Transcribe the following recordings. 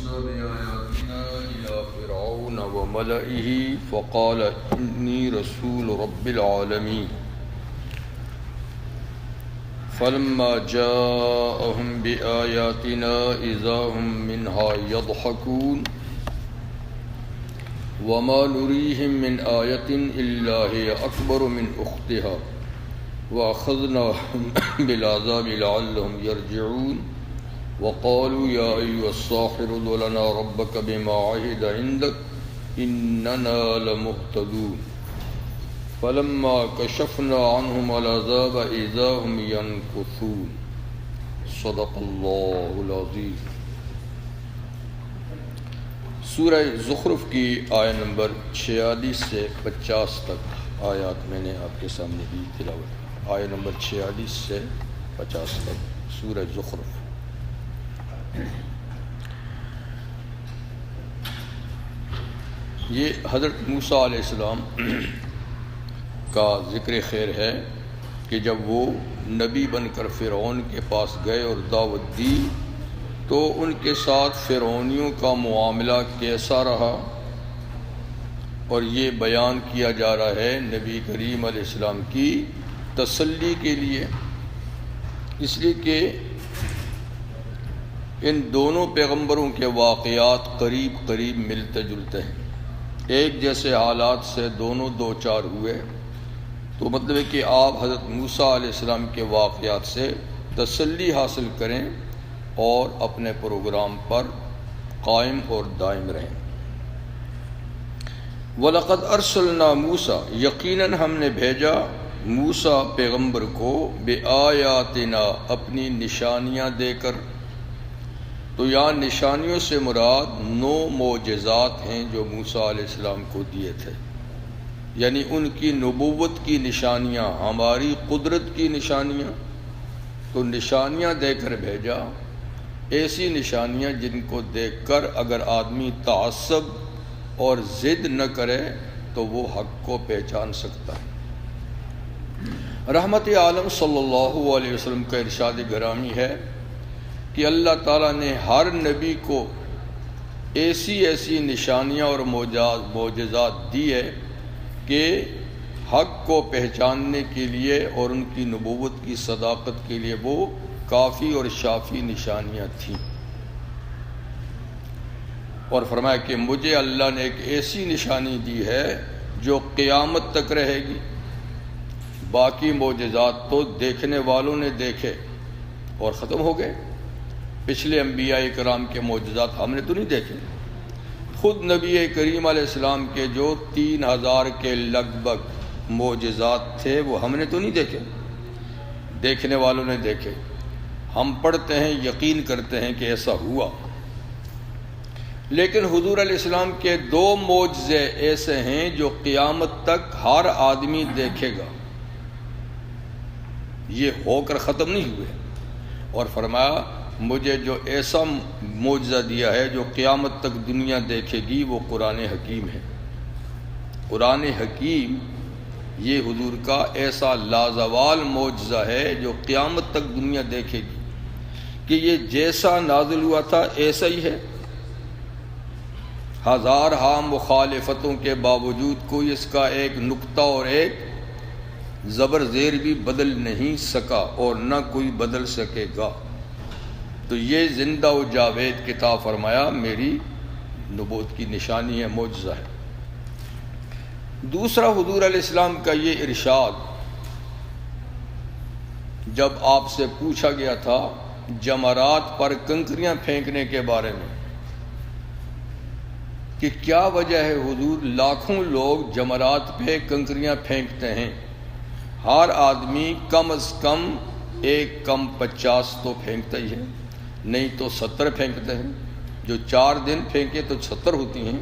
موسى بآياتنا إلى فرعون وملئه فقال إني رسول رب العالمين فلما جاءهم بآياتنا إذا هم منها يضحكون وما نريهم من آية إلا هي أكبر من أختها وأخذناهم بالعذاب لعلهم يرجعون وقالوا يا أيها الساحر ادع لنا ربك بما عهد عندك إننا لمهتدون فلما كشفنا عنهم العذاب إذا هم ينكثون صدق الله العظيم۔ سورہ زخرف کی آیت نمبر 46 سے 50 تک آیات میں نے آپ کے سامنے بھی تلاوت، آیت نمبر 46 سے 50 تک سورہ زخرف۔ یہ حضرت موسیٰ علیہ السلام کا ذکر خیر ہے کہ جب وہ نبی بن کر فرعون کے پاس گئے اور دعوت دی تو ان کے ساتھ فرعونیوں کا معاملہ کیسا رہا، اور یہ بیان کیا جا رہا ہے نبی کریم علیہ السلام کی تسلی کے لیے، اس لیے کہ ان دونوں پیغمبروں کے واقعات قریب قریب ملتے جلتے ہیں، ایک جیسے حالات سے دونوں دو چار ہوئے، تو مطلب ہے کہ آپ حضرت موسیٰ علیہ السلام کے واقعات سے تسلی حاصل کریں اور اپنے پروگرام پر قائم اور دائم رہیں۔ وَلَقَدْ أَرْسَلْنَا مُوسَىٰ، یقیناً ہم نے بھیجا موسیٰ پیغمبر کو بِآیاتنا، اپنی نشانیاں دے کر۔ تو یہاں نشانیوں سے مراد 9 معجزات ہیں جو موسیٰ علیہ السلام کو دیے تھے، یعنی ان کی نبوت کی نشانیاں، ہماری قدرت کی نشانیاں، تو نشانیاں دے کر بھیجا، ایسی نشانیاں جن کو دیکھ کر اگر آدمی تعصب اور ضد نہ کرے تو وہ حق کو پہچان سکتا ہے۔ رحمت عالم صلی اللہ علیہ وسلم کا ارشاد گرامی ہے کہ اللہ تعالیٰ نے ہر نبی کو ایسی ایسی نشانیاں اور معجزات دی ہے کہ حق کو پہچاننے کے لیے اور ان کی نبوت کی صداقت کے لیے وہ کافی اور شافی نشانیاں تھیں، اور فرمایا کہ مجھے اللہ نے ایک ایسی نشانی دی ہے جو قیامت تک رہے گی، باقی معجزات تو دیکھنے والوں نے دیکھے اور ختم ہو گئے، پچھلے انبیاء کرام کے معجزات ہم نے تو نہیں دیکھے، خود نبی کریم علیہ السلام کے جو 3000 کے لگ بھگ معجزات تھے وہ ہم نے تو نہیں دیکھے، دیکھنے والوں نے دیکھے، ہم پڑھتے ہیں یقین کرتے ہیں کہ ایسا ہوا۔ لیکن حضور علیہ السلام کے 2 معجزے ایسے ہیں جو قیامت تک ہر آدمی دیکھے گا، یہ ہو کر ختم نہیں ہوئے، اور فرمایا مجھے جو ایسا معجزہ دیا ہے جو قیامت تک دنیا دیکھے گی وہ قرآن حکیم ہے۔ قرآن حکیم یہ حضور کا ایسا لازوال معجزہ ہے جو قیامت تک دنیا دیکھے گی کہ یہ جیسا نازل ہوا تھا ایسا ہی ہے، ہزارہا مخالفتوں کے باوجود کوئی اس کا ایک نقطہ اور ایک زبر زیر بھی بدل نہیں سکا اور نہ کوئی بدل سکے گا۔ تو یہ زندہ و جاوید کتاب فرمایا میری نبوت کی نشانی ہے، معجزہ ہے۔ دوسرا حضور علیہ السلام کا یہ ارشاد، جب آپ سے پوچھا گیا تھا جمرات پر کنکریاں پھینکنے کے بارے میں کہ کیا وجہ ہے حضور، لاکھوں لوگ جمرات پہ کنکریاں پھینکتے ہیں، ہر آدمی کم از کم ایک کم 50 تو پھینکتا ہی ہے، نہیں تو 70 پھینکتے ہیں، جو 4 دن پھینکے تو 70 ہوتی ہیں،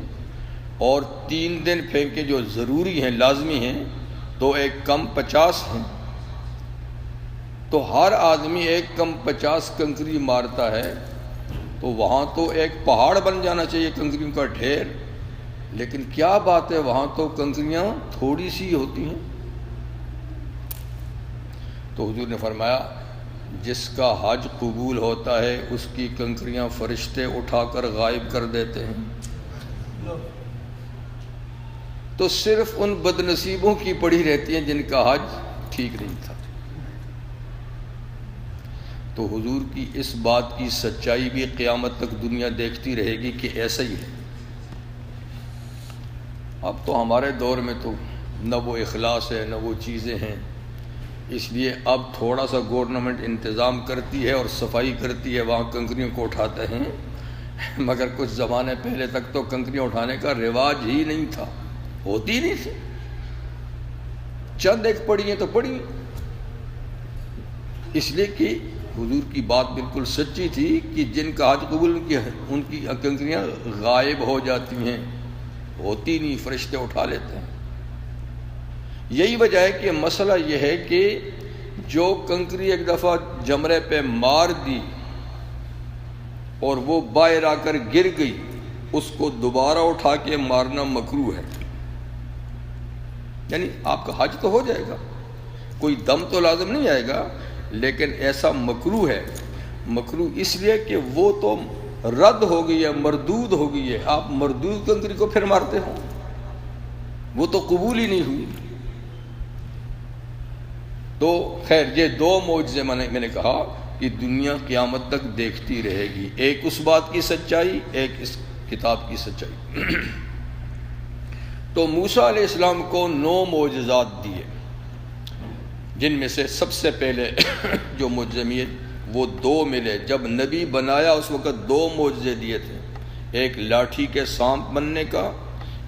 اور 3 دن پھینکے جو ضروری ہیں لازمی ہیں تو ایک کم 50 ہیں، تو ہر آدمی ایک کم 50 کنکری مارتا ہے، تو وہاں تو ایک پہاڑ بن جانا چاہیے کنکریوں کا ڈھیر، لیکن کیا بات ہے وہاں تو کنکریاں تھوڑی سی ہوتی ہیں۔ تو حضور نے فرمایا جس کا حج قبول ہوتا ہے اس کی کنکریاں فرشتے اٹھا کر غائب کر دیتے ہیں، تو صرف ان بد نصیبوں کی پڑی رہتی ہیں جن کا حج ٹھیک نہیں تھا۔ تو حضور کی اس بات کی سچائی بھی قیامت تک دنیا دیکھتی رہے گی کہ ایسا ہی ہے۔ اب تو ہمارے دور میں تو نہ وہ اخلاص ہے نہ وہ چیزیں ہیں، اس لیے اب تھوڑا سا گورنمنٹ انتظام کرتی ہے اور صفائی کرتی ہے، وہاں کنکریوں کو اٹھاتے ہیں، مگر کچھ زمانے پہلے تک تو کنکریاں اٹھانے کا رواج ہی نہیں تھا، ہوتی نہیں تھی، چند ایک پڑی ہیں تو پڑی، اس لیے کہ حضور کی بات بالکل سچی تھی کہ جن کا حج قبول کیا ہے ان کی کنکریاں غائب ہو جاتی ہیں، ہوتی نہیں، فرشتے اٹھا لیتے ہیں۔ یہی وجہ ہے کہ مسئلہ یہ ہے کہ جو کنکری ایک دفعہ جمرے پہ مار دی اور وہ باہر آ کر گر گئی، اس کو دوبارہ اٹھا کے مارنا مکروہ ہے، یعنی آپ کا حج تو ہو جائے گا، کوئی دم تو لازم نہیں آئے گا، لیکن ایسا مکروہ ہے۔ مکروہ اس لیے کہ وہ تو رد ہو گئی ہے، مردود ہو گئی ہے، آپ مردود کنکری کو پھر مارتے ہو، وہ تو قبول ہی نہیں ہوئی۔ تو خیر یہ دو معجزے میں نے کہا کہ دنیا قیامت تک دیکھتی رہے گی، ایک اس بات کی سچائی، ایک اس کتاب کی سچائی۔ تو موسیٰ علیہ السلام کو 9 معجزات دیے، جن میں سے سب سے پہلے جو معجزے ملے وہ 2 ملے۔ جب نبی بنایا اس وقت 2 معجزے دیے تھے، ایک لاٹھی کے سانپ بننے کا،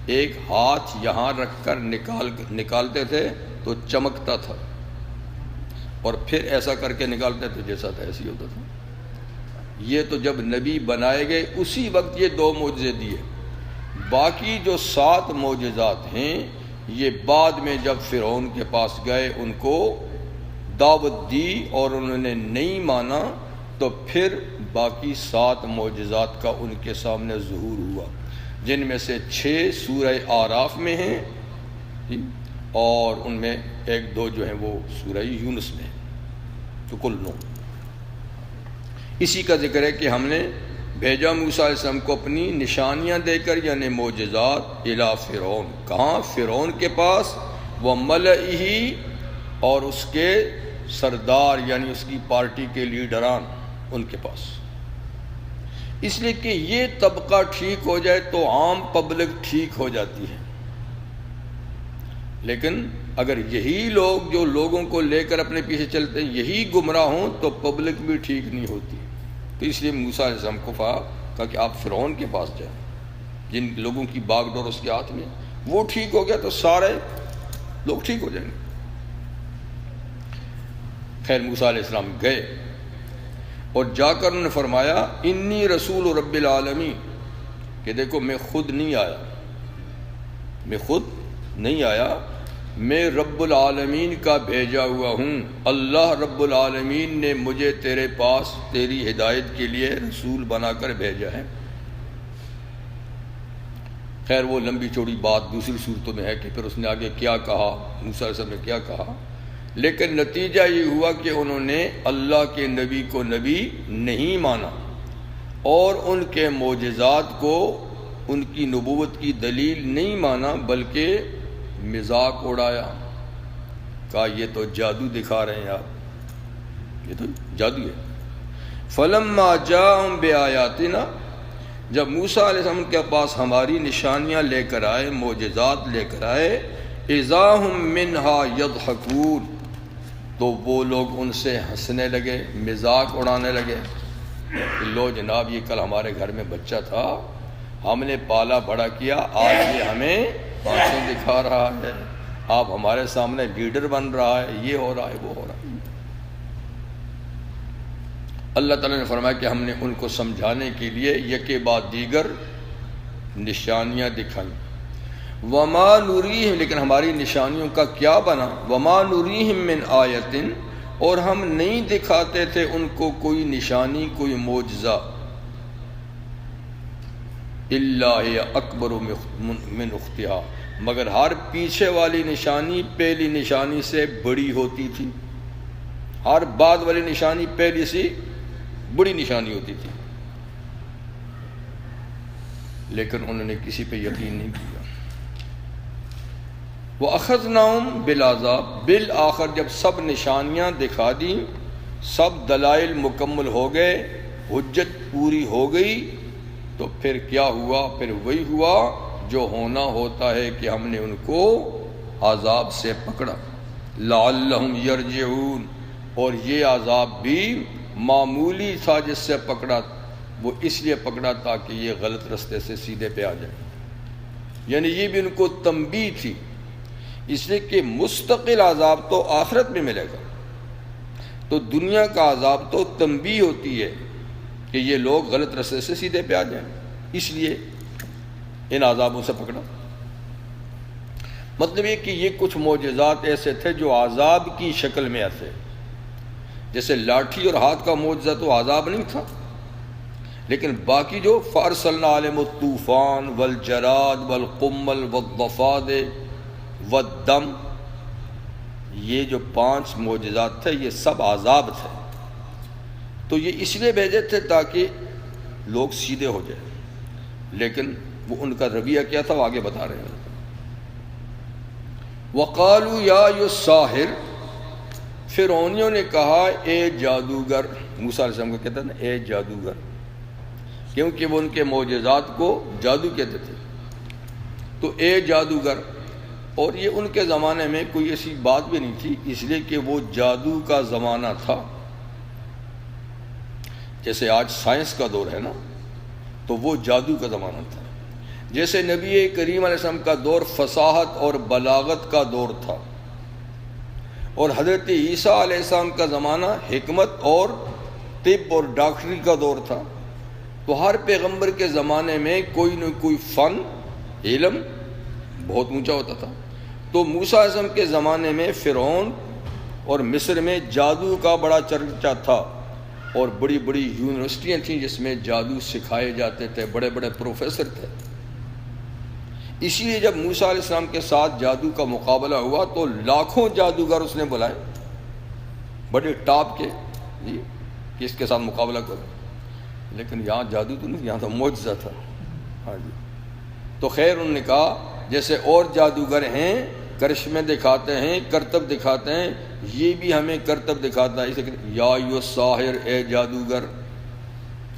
ایک ہاتھ یہاں رکھ کر نکالتے تھے تو چمکتا تھا، اور پھر ایسا کر کے نکالتے تھے جیسا تھا ایسے ہی ہوتا تھا۔ یہ تو جب نبی بنائے گئے اسی وقت یہ 2 معجزے دیے۔ باقی جو 7 معجزات ہیں یہ بعد میں جب فرعون کے پاس گئے ان کو دعوت دی اور انہوں نے نہیں مانا، تو پھر باقی 7 معجزات کا ان کے سامنے ظہور ہوا، جن میں سے 6 سورہ اعراف میں ہیں اور ان میں 1-2 جو ہیں وہ سورہ یونس میں ہیں، تو کل 9۔ اسی کا ذکر ہے کہ ہم نے بھیجا موسیٰ علیہ السلام کو اپنی نشانیاں دے کر، یعنی معجزات، الی فرعون، کہاں؟ فرعون کے پاس، وملئہ، اور اس کے سردار یعنی اس کی پارٹی کے لیڈران، ان کے پاس، اس لیے کہ یہ طبقہ ٹھیک ہو جائے تو عام پبلک ٹھیک ہو جاتی ہے، لیکن اگر یہی لوگ جو لوگوں کو لے کر اپنے پیچھے چلتے ہیں یہی گمراہ ہوں تو پبلک بھی ٹھیک نہیں ہوتی۔ تو اس لیے موسیٰ علیہ السلام کو کہا کہ آپ فرعون کے پاس جائیں، جن لوگوں کی باغ ڈور اس کے ہاتھ میں، وہ ٹھیک ہو گیا تو سارے لوگ ٹھیک ہو جائیں گے۔ خیر موسیٰ علیہ السلام گئے اور جا کر انہوں نے فرمایا انی رسول رب العالمین، کہ دیکھو میں خود نہیں آیا، میں خود نہیں آیا، میں رب العالمین کا بھیجا ہوا ہوں، اللہ رب العالمین نے مجھے تیرے پاس تیری ہدایت کے لیے رسول بنا کر بھیجا ہے۔ خیر وہ لمبی چوڑی بات دوسری صورتوں میں ہے کہ پھر اس نے آگے کیا کہا، موسیٰ علیہ السلام نے کیا کہا، لیکن نتیجہ یہ ہوا کہ انہوں نے اللہ کے نبی کو نبی نہیں مانا اور ان کے معجزات کو ان کی نبوت کی دلیل نہیں مانا، بلکہ مذاق اڑایا، کہا یہ تو جادو دکھا رہے ہیں آپ، یہ تو جادو ہے۔ فلما جاءہم بآیاتنا، جب موسیٰ علیہ السلام کے پاس ہماری نشانیاں لے کر آئے، معجزات لے کر آئے، اذا ہم منہا یضحکون، تو وہ لوگ ان سے ہنسنے لگے، مذاق اڑانے لگے، لو جناب یہ کل ہمارے گھر میں بچہ تھا، ہم نے پالا بڑا کیا، آج یہ ہمیں آنکھیں دکھا رہا ہے، آپ ہمارے سامنے لیڈر بن رہا ہے، یہ ہو رہا ہے وہ ہو رہا ہے۔ اللہ تعالیٰ نے فرمایا کہ ہم نے ان کو سمجھانے کے لیے یکے بعد دیگر نشانیاں دکھائیں۔ وما نریہم، لیکن ہماری نشانیوں کا کیا بنا؟ وما نریہم من آیت، اور ہم نہیں دکھاتے تھے ان کو کوئی نشانی، کوئی معجزہ، الا ہی اکبر من اختہا، مگر ہر پیچھے والی نشانی پہلی نشانی سے بڑی ہوتی تھی، اور بعد والی نشانی پہلی سی بڑی نشانی ہوتی تھی، لیکن انہوں نے کسی پہ یقین نہیں کیا۔ وَأَخَذْنَاهُمْ بِالْعَذَابِ، بالآخر جب سب نشانیاں دکھا دیں، سب دلائل مکمل ہو گئے، حجت پوری ہو گئی، تو پھر کیا ہوا؟ پھر وہی ہوا جو ہونا ہوتا ہے کہ ہم نے ان کو عذاب سے پکڑا۔ لعلہم یرجعون، اور یہ عذاب بھی معمولی تھا جس سے پکڑا، وہ اس لیے پکڑا تاکہ یہ غلط رستے سے سیدھے پہ آ جائے، یعنی یہ بھی ان کو تنبیہ تھی، اس لیے کہ مستقل عذاب تو آخرت میں ملے گا، تو دنیا کا عذاب تو تنبیہ ہوتی ہے کہ یہ لوگ غلط رستے سے سیدھے پہ آ جائیں، اس لیے ان عذابوں سے پکڑا۔ مطلب یہ کہ یہ کچھ معجزات ایسے تھے جو عذاب کی شکل میں ایسے، جیسے لاٹھی اور ہاتھ کا معجزہ تو عذاب نہیں تھا، لیکن باقی جو فارسلنا علیہم الطوفان والجراد والقمل والضفادع والدم، یہ جو 5 معجزات تھے یہ سب عذاب تھے، تو یہ اس لیے بھیجے تھے تاکہ لوگ سیدھے ہو جائیں، لیکن وہ ان کا رویہ کیا تھا وہ آگے بتا رہے ہیں۔ وَقَالُوا يَا أَيُّهَا السَّاحِرُ، فرعونیوں نے کہا اے جادوگر، موسیٰ علیہ السلام کو کہتے ہیں نا اے جادوگر، کیونکہ وہ ان کے معجزات کو جادو کہتے تھے، تو اے جادوگر، اور یہ ان کے زمانے میں کوئی ایسی بات بھی نہیں تھی، اس لیے کہ وہ جادو کا زمانہ تھا، جیسے آج سائنس کا دور ہے نا، تو وہ جادو کا زمانہ تھا، جیسے نبی کریم علیہ السلام کا دور فصاحت اور بلاغت کا دور تھا، اور حضرت عیسیٰ علیہ السلام کا زمانہ حکمت اور طب اور ڈاکٹری کا دور تھا، تو ہر پیغمبر کے زمانے میں کوئی نہ کوئی فن علم بہت اونچا ہوتا تھا، تو موسیٰ علیہ السلام کے زمانے میں فرعون اور مصر میں جادو کا بڑا چرچا تھا، اور بڑی بڑی یونیورسٹیاں تھیں جس میں جادو سکھائے جاتے تھے، بڑے بڑے پروفیسر تھے، اسی لیے جب موسیٰ علیہ السلام کے ساتھ جادو کا مقابلہ ہوا تو لاکھوں جادوگر اس نے بلائے، بڑے ٹاپ کے، جی کہ اس کے ساتھ مقابلہ کرو، لیکن یہاں جادو تو نہیں، یہاں تو معجزہ تھا، ہاں جی۔ تو خیر انہوں نے کہا جیسے اور جادوگر ہیں کرشمے دکھاتے ہیں، کرتب دکھاتے ہیں، یہ بھی ہمیں کرتب دکھاتا ہے، اسے کہتے ہیں یا ایھا الساحر، اے جادوگر،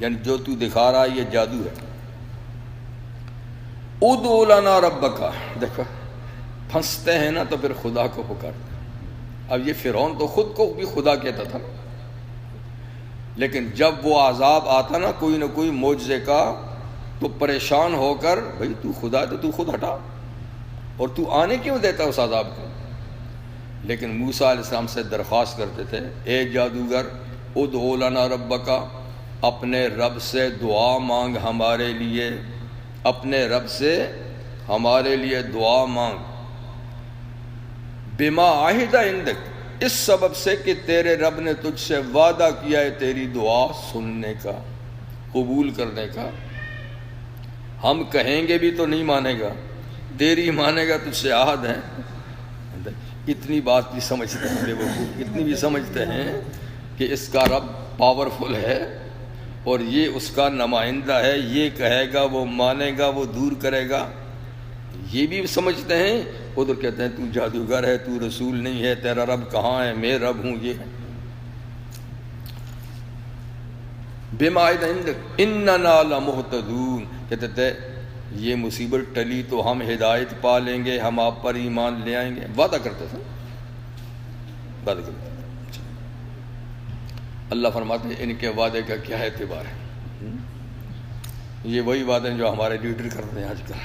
یعنی جو تو دکھا رہا ہے یہ جادو ہے۔ ادع لنا ربک، دیکھو پھنستے ہیں نا تو پھر خدا کو پکارتے ہیں۔ اب یہ فرعون تو خود کو بھی خدا کہتا تھا، لیکن جب وہ عذاب آتا نا کوئی نہ کوئی معجزے کا، تو پریشان ہو کر بھئی تو خدا ہے تو تو خود ہٹا، اور تو آنے کیوں دیتا اس عذاب کو؟ لیکن موسیٰ علیہ السلام سے درخواست کرتے تھے اے جادوگر ادع لنا ربک، اپنے رب سے دعا مانگ ہمارے لیے، اپنے رب سے ہمارے لیے دعا مانگ، بما عہد عندک، اس سبب سے کہ تیرے رب نے تجھ سے وعدہ کیا ہے تیری دعا سننے کا، قبول کرنے کا، ہم کہیں گے بھی تو نہیں مانے گا، تیری مانے گا، تجھ سے عہد ہے۔ اتنی بات بھی سمجھتے ہیں بے وقوف، اتنی بھی سمجھتے ہیں کہ اس کا رب پاورفل ہے اور یہ اس کا نمائندہ ہے، یہ کہے گا وہ مانے گا، وہ دور کرے گا، یہ بھی سمجھتے ہیں، ادھر کہتے ہیں تو جادوگر ہے، تو رسول نہیں ہے، تیرا رب کہاں ہے، میں رب ہوں، یہ ہے۔ بما عہد عندک اننا لمہتدون، کہتے تھے یہ مصیبت ٹلی تو ہم ہدایت پا لیں گے، ہم آپ پر ایمان لے آئیں گے، وعدہ کرتے تھے، وعدہ کرتے تھے۔ اللہ فرماتے ہیں ان کے وعدے کا کیا اعتبار ہے؟ یہ وہی وعدے جو ہمارے لیڈر کرتے ہیں آج کل،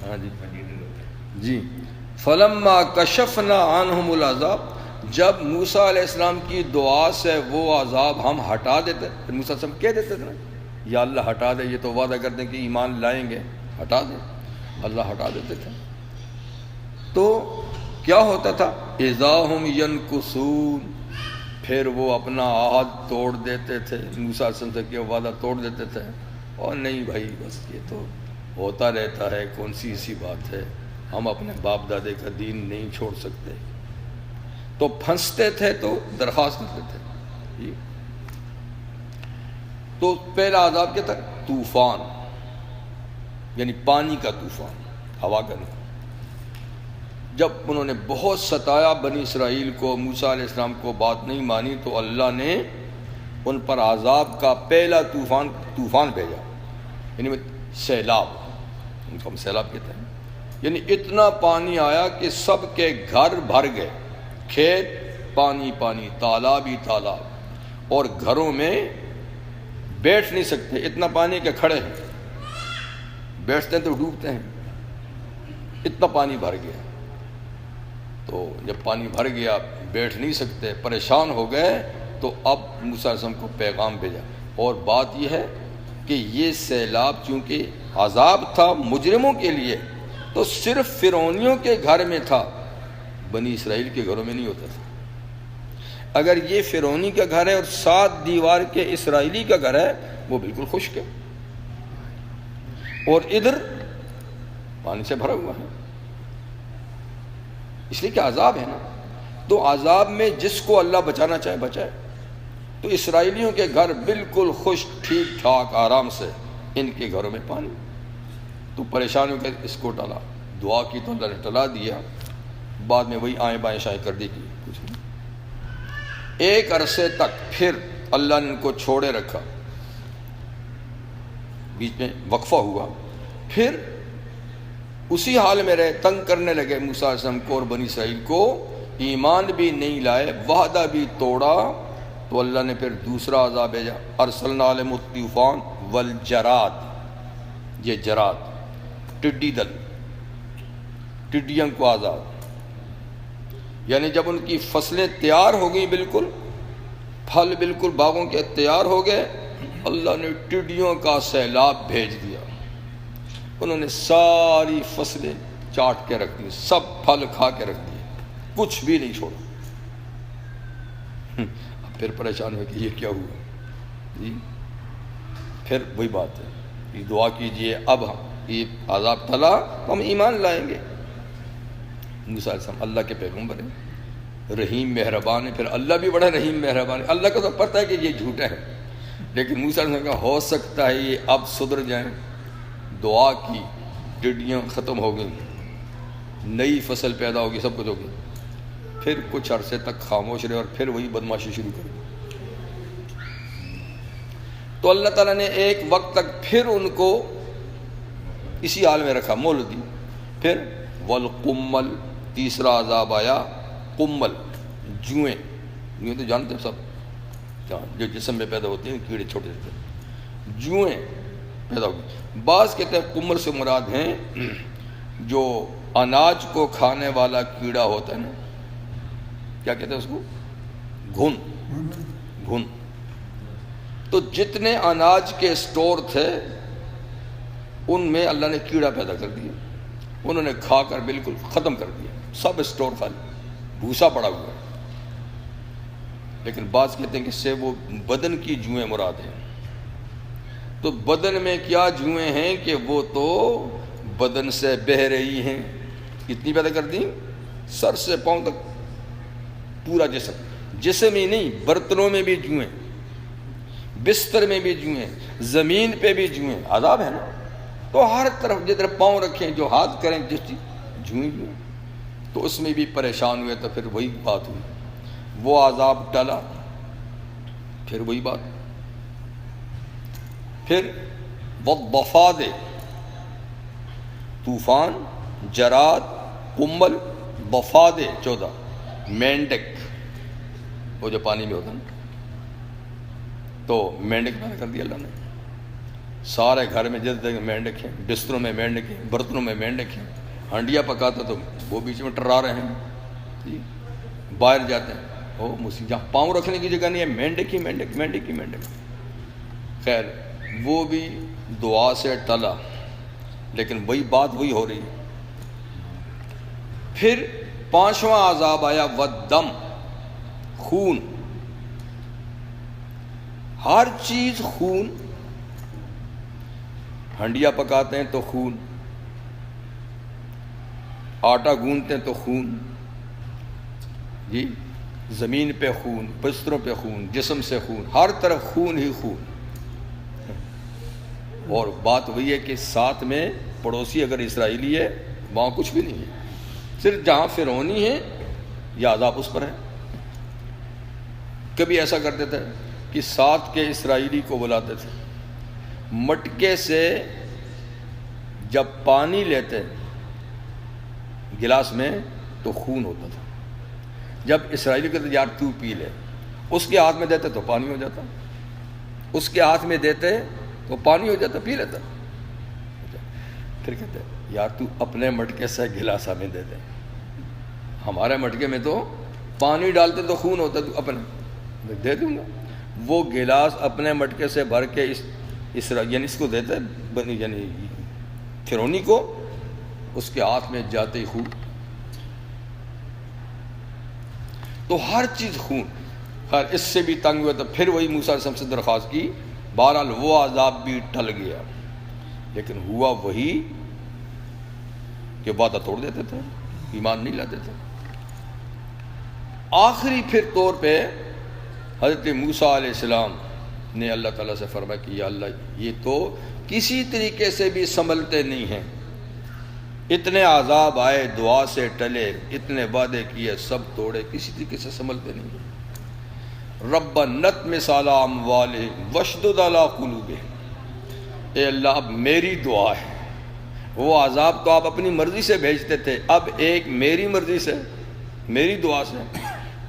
ہاں جی جی۔ فلما کشفنا عنہم العذاب، جب موسیٰ علیہ السلام کی دعا سے وہ عذاب ہم ہٹا دیتے، پھر موسیٰ علیہ السلام کہہ دیتے تھے نا یا اللہ ہٹا دے، یہ تو وعدہ کرتے ہیں کہ ایمان لائیں گے، ہٹا دیں، اللہ ہٹا دیتے تھے، تو کیا ہوتا تھا؟ اذا ہم ینکثون، پھر وہ اپنا عہد توڑ دیتے تھے، موسیٰ علیہ السلام سے کیا وعدہ توڑ دیتے تھے، اور نہیں بھائی بس یہ تو ہوتا رہتا ہے، کون سی ایسی بات ہے، ہم اپنے باپ دادے کا دین نہیں چھوڑ سکتے۔ تو پھنستے تھے تو درخواست کرتے تھے جی۔ تو پہلا عذاب کیا تھا؟ طوفان، یعنی پانی کا طوفان، ہوا کا نہیں۔ جب انہوں نے بہت ستایا بنی اسرائیل کو، موسیٰ علیہ السلام کو، بات نہیں مانی، تو اللہ نے ان پر عذاب کا پہلا طوفان بھیجا، یعنی سیلاب، ان کو ہم سیلاب کہتے ہیں۔ یعنی اتنا پانی آیا کہ سب کے گھر بھر گئے، کھیت پانی پانی، تالاب ہی تالاب، اور گھروں میں بیٹھ نہیں سکتے، اتنا پانی کہ کھڑے ہیں، بیٹھتے ہیں تو ڈوبتے ہیں، اتنا پانی بھر گیا۔ تو جب پانی بھر گیا، بیٹھ نہیں سکتے، پریشان ہو گئے، تو اب موسیٰ علیہ السلام کو پیغام بھیجا۔ اور بات یہ ہے کہ یہ سیلاب چونکہ عذاب تھا مجرموں کے لیے، تو صرف فرعونیوں کے گھر میں تھا، بنی اسرائیل کے گھروں میں نہیں ہوتا تھا۔ اگر یہ فرعونی کا گھر ہے اور 7 دیوار کے اسرائیلی کا گھر ہے، وہ بالکل خشک ہے، اور ادھر پانی سے بھرا ہوا ہے، اس لیے کہ عذاب ہے نا۔ تو عذاب میں جس کو اللہ بچانا چاہے بچائے۔ تو اسرائیلیوں کے گھر بالکل خشک، ٹھیک ٹھاک، آرام سے، ان کے گھروں میں پانی۔ تو پریشان ہو کے اس کو ٹلا، دعا کی تو اللہ نے ٹلا دیا، بعد میں وہی آئیں بائیں شائیں کر دی کی کچھ نہیں۔ ایک عرصے تک پھر اللہ نے ان کو چھوڑے رکھا، بیچ میں وقفہ ہوا، پھر اسی حال میں رہے، تنگ کرنے لگے موسیٰ علیہ السلام کو اور بنی اسرائیل کو، ایمان بھی نہیں لائے، وعدہ بھی توڑا۔ تو اللہ نے پھر دوسرا عذاب بھیجا، ارسلنا علیہم الطوفان والجراد، یہ جراد ٹڈی دل، ٹڈیاں کو عذاب، یعنی جب ان کی فصلیں تیار ہو گئی، بالکل پھل بالکل باغوں کے تیار ہو گئے، اللہ نے ٹڈیوں کا سیلاب بھیج دیا، انہوں نے ساری فصلیں چاٹ کے رکھ دی، سب پھل کھا کے رکھ دیے، کچھ بھی نہیں چھوڑا۔ اب پھر پریشان ہوئے کہ یہ کیا ہوا جی۔ پھر وہی بات ہے، یہ دعا کیجئے، اب ہم یہ عذاب ٹلا تو ہم ایمان لائیں گے۔ موسیٰ علیہ السلام اللہ کے پیغمبر ہیں، رحیم مہربان ہے، پھر اللہ بھی بڑا رحیم مہربان ہے۔ اللہ کو تو پتہ ہے کہ یہ جھوٹا ہے، لیکن موسیٰ علیہ السلام کا ہو سکتا ہے یہ اب سدھر جائیں، دعا کی، ٹڈیاں ختم ہو گئیں، نئی فصل پیدا ہوگی، سب کچھ ہوگی۔ پھر کچھ عرصے تک خاموش رہے اور پھر وہی بدماشی شروع کر دی۔ تو اللہ تعالیٰ نے ایک وقت تک پھر ان کو اسی حال میں رکھا، مہلت دی۔ پھر والقمل، تیسرا عذاب آیا، قمل، جوئیں، جوئیں تو جانتے ہیں سب، جو جسم میں پیدا ہوتے ہیں، کیڑے چھوٹے چھوٹے، جوئیں پیدا ہوگی۔ بعض کہتے ہیں قمل سے مراد ہیں جو اناج کو کھانے والا کیڑا ہوتا ہے نا، کیا کہتے ہیں اس کو؟ گھن۔ تو جتنے اناج کے سٹور تھے ان میں اللہ نے کیڑا پیدا کر دیا، انہوں نے کھا کر بالکل ختم کر دیا، سب سٹور خالی، بھوسا پڑا ہوا۔ لیکن بعض کہتے ہیں کہ اس سے وہ بدن کی جوئیں مراد ہیں۔ تو بدن میں کیا جوئیں ہیں کہ وہ تو بدن سے بہہ رہی ہیں، کتنی پیدا کر دی؟ سر سے پاؤں تک پورا جسم ہی نہیں، برتنوں میں بھی جوئیں، بستر میں بھی جوئیں، زمین پہ بھی جوئیں، عذاب ہے نا۔ تو ہر طرف جدھر پاؤں رکھیں، جو ہاتھ کریں، جس چیز جوئیں۔ تو اس میں بھی پریشان ہوئے، تو پھر وہی بات ہوئی، وہ عذاب ٹلا، پھر وہی بات۔ پھر والضفادع، طوفان، جراد، قمل، ضفادع 14، مینڈک، وہ جو پانی میں ہوتا ہے نا، تو مینڈک پیدا کر دیا اللہ نے۔ سارے گھر میں جس جگہ مینڈک ہیں، بستروں میں مینڈک ہیں، برتنوں میں مینڈک ہیں، ہنڈیا پکاتا تو وہ بیچ میں ٹرا رہے ہیں، باہر جاتے ہیں، وہ مصیبت، جہاں پاؤں رکھنے کی جگہ نہیں ہے، مینڈک ہی مینڈک، مینڈک ہی مینڈک۔ خیر وہ بھی دعا سے ٹلا، لیکن وہی بات وہی ہو رہی ہے۔ پھر 5واں عذاب آیا، والدم، خون، ہر چیز خون، ہنڈیا پکاتے ہیں تو خون، آٹا گوندتے ہیں تو خون، جی زمین پہ خون، بستروں پہ خون، جسم سے خون، ہر طرف خون ہی خون. اور بات وہی ہے کہ ساتھ میں پڑوسی اگر اسرائیلی ہے وہاں کچھ بھی نہیں ہے، صرف جہاں فرعونی ہے یا عذاب اس پر ہے. کبھی ایسا کرتے تھے کہ ساتھ کے اسرائیلی کو بلاتے تھے، مٹکے سے جب پانی لیتے گلاس میں تو خون ہوتا تھا. جب اسرائیلی کہتے یار تو پی لے، اس کے ہاتھ میں دیتے تو پانی ہو جاتا، اس کے ہاتھ میں دیتے تو پانی ہو جاتا، پی لیتا. پھر کہتے یار تو اپنے مٹکے سے گلاس ہمیں دے دے، ہمارے مٹکے میں تو پانی ڈالتے تو خون ہوتا، تو اپنے دے دوں گا. وہ گلاس اپنے مٹکے سے بھر کے یعنی اس کو دیتے، یعنی فرعونی کو، اس کے ہاتھ میں جاتے ہی خون. تو ہر چیز خون. خیر اس سے بھی تنگ ہوا تو پھر وہی موسیٰ علیہ السلام سے درخواست کی. بہرحال وہ عذاب بھی ٹل گیا، لیکن ہوا وہی کہ وعدہ توڑ دیتے تھے، ایمان نہیں لاتے تھے. آخری پھر طور پہ حضرت موسیٰ علیہ السلام نے اللہ تعالیٰ سے فرمایا کہ یا اللہ یہ تو کسی طریقے سے بھی سنبھلتے نہیں ہیں، اتنے عذاب آئے دعا سے ٹلے، اتنے وعدے کیے سب توڑے، کسی طریقے سے سنبھلتے نہیں ہیں. رب نطمس علی اموالہم واشدد علی قلوبہم. اے اللہ اب میری دعا ہے، وہ عذاب تو آپ اپنی مرضی سے بھیجتے تھے، اب ایک میری مرضی سے، میری دعا سے،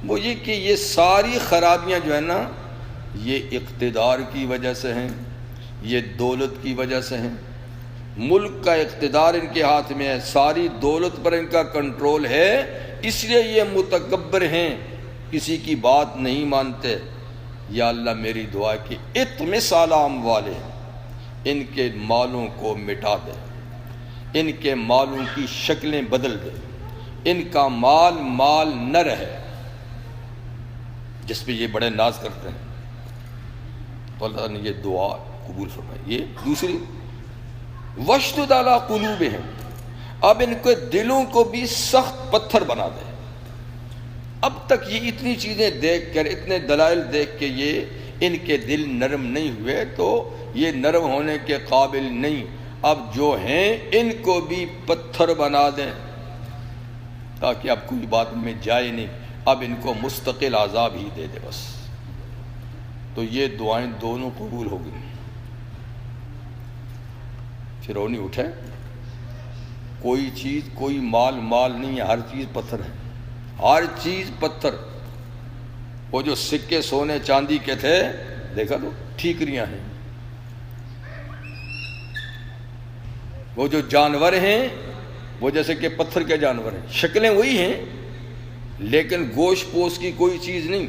وہ یہ کہ یہ ساری خرابیاں جو ہیں نا یہ اقتدار کی وجہ سے ہیں، یہ دولت کی وجہ سے ہیں. ملک کا اقتدار ان کے ہاتھ میں ہے، ساری دولت پر ان کا کنٹرول ہے، اس لیے یہ متکبر ہیں، کسی کی بات نہیں مانتے. یا اللہ میری دعا کہ اطمس علی اموالہم، ان کے مالوں کو مٹا دے، ان کے مالوں کی شکلیں بدل دے، ان کا مال نہ رہے جس پہ یہ بڑے ناز کرتے ہیں. تو اللہ نے یہ دعا قبول فرمائی. یہ دوسری واشدد علی قلوبہم، اب ان کے دلوں کو بھی سخت پتھر بنا دے. اب تک یہ اتنی چیزیں دیکھ کر، اتنے دلائل دیکھ کے یہ ان کے دل نرم نہیں ہوئے تو یہ نرم ہونے کے قابل نہیں. اب جو ہیں ان کو بھی پتھر بنا دیں تاکہ اب کوئی بات میں جائے نہیں، اب ان کو مستقل عذاب ہی دے دے بس. تو یہ دعائیں دونوں قبول ہو گئی. فرعونی اٹھے، کوئی چیز، کوئی مال نہیں ہے، ہر چیز پتھر ہے، ہر چیز پتھر. وہ جو سکے سونے چاندی کے تھے دیکھا تو ٹھیکریاں ہیں. وہ جو جانور ہیں وہ جیسے کہ پتھر کے جانور ہیں، شکلیں وہی ہیں لیکن گوشت پوست کی کوئی چیز نہیں،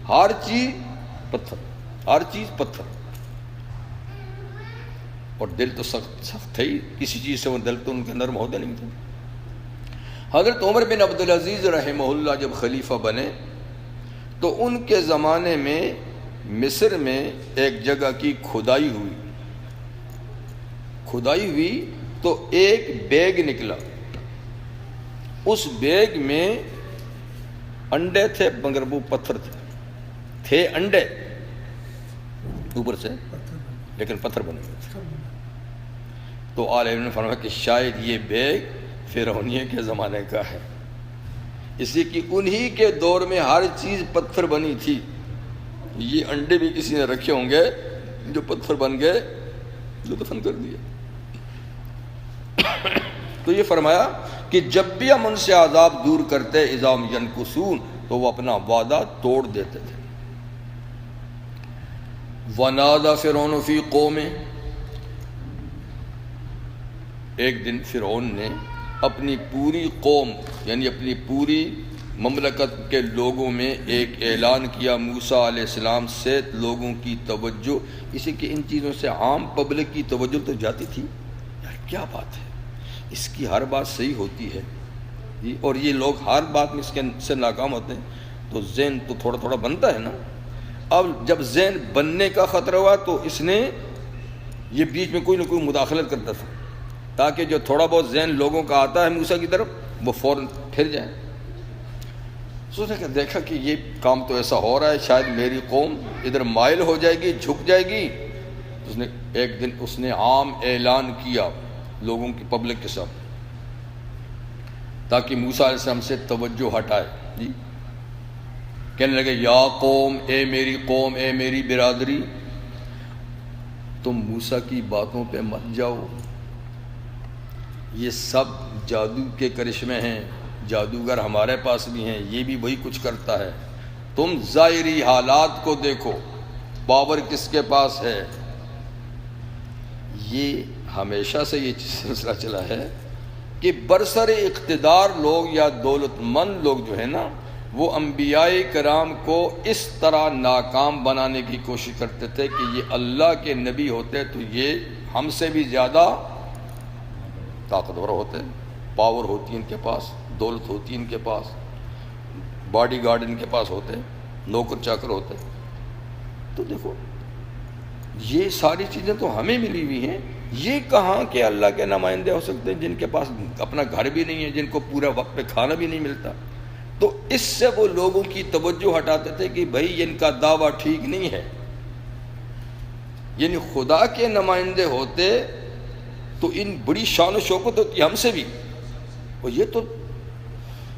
ہر چیز پتھر، ہر چیز پتھر. اور دل تو سخت تھے ہی، کسی چیز سے وہ دل تو ان کے نرم ہوتے نہیں تھے. حضرت عمر بن عبدالعزیز رحمہ اللہ جب خلیفہ بنے تو ان کے زمانے میں مصر میں ایک جگہ کی کھدائی ہوئی تو ایک بیگ نکلا. اس بیگ میں انڈے تھے مگر وہ پتھر تھے انڈے اوپر سے لیکن پتھر بنے ہوئے تھے. تو عالم نے فرمایا کہ شاید یہ بیگ فرعونیہ کے زمانے کا ہے، اس لیے کہ انہی کے دور میں ہر چیز پتھر بنی تھی. یہ انڈے بھی کسی نے رکھے ہوں گے جو پتھر بن گئے، جو دفن کر دیے. تو یہ فرمایا کہ جب بھی ہم ان سے عذاب دور کرتے اذا هم ينكثون تو وہ اپنا وعدہ توڑ دیتے تھے. وَنَادَى فِرْعَوْنُ فِي قَوْمِهِ، ایک دن فرعون نے اپنی پوری قوم یعنی اپنی پوری مملکت کے لوگوں میں ایک اعلان کیا موسیٰ علیہ السلام سے لوگوں کی توجہ، اسی کہ ان چیزوں سے عام پبلک کی توجہ تو جاتی تھی. یار کیا بات ہے، اس کی ہر بات صحیح ہوتی ہے اور یہ لوگ ہر بات میں اس کے سے ناکام ہوتے ہیں، تو ذہن تو تھوڑا تھوڑا بنتا ہے نا. اب جب ذہن بننے کا خطرہ ہوا تو اس نے یہ بیچ میں کوئی نہ کوئی مداخلت کرتا تھا تاکہ جو تھوڑا بہت ذہن لوگوں کا آتا ہے موسیٰ کی طرف وہ فوراً پھر جائے. اس نے دیکھا کہ یہ کام تو ایسا ہو رہا ہے، شاید میری قوم ادھر مائل ہو جائے گی، جھک جائے گی. اس نے ایک دن اس نے عام اعلان کیا لوگوں کی پبلک کے ساتھ، تاکہ موسیٰ علیہ السلام سے توجہ ہٹائے. جی کہنے لگے یا قوم، اے میری قوم، اے میری برادری، تم موسیٰ کی باتوں پہ مت جاؤ، یہ سب جادو کے کرشمے ہیں، جادوگر ہمارے پاس بھی ہیں، یہ بھی وہی کچھ کرتا ہے. تم ظاہری حالات کو دیکھو، پاور کس کے پاس ہے. یہ ہمیشہ سے یہ سلسلہ چلا ہے کہ برسر اقتدار لوگ یا دولت مند لوگ جو ہے نا، وہ انبیاء کرام کو اس طرح ناکام بنانے کی کوشش کرتے تھے کہ یہ اللہ کے نبی ہوتے تو یہ ہم سے بھی زیادہ طاقتور ہوتے، پاور ہوتی ان کے پاس، دولت ہوتی ان کے پاس، باڈی گارڈ ان کے پاس ہوتے، نوکر چاکر ہوتے. تو دیکھو یہ ساری چیزیں تو ہمیں ملی ہوئی ہیں، یہ کہاں کہ اللہ کے نمائندے ہو سکتے ہیں جن کے پاس اپنا گھر بھی نہیں ہے، جن کو پورا وقت پہ کھانا بھی نہیں ملتا. تو اس سے وہ لوگوں کی توجہ ہٹاتے تھے کہ بھائی ان کا دعویٰ ٹھیک نہیں ہے. یعنی خدا کے نمائندے ہوتے تو ان بڑی شان و شوکت ہوتی ہم سے بھی، اور یہ تو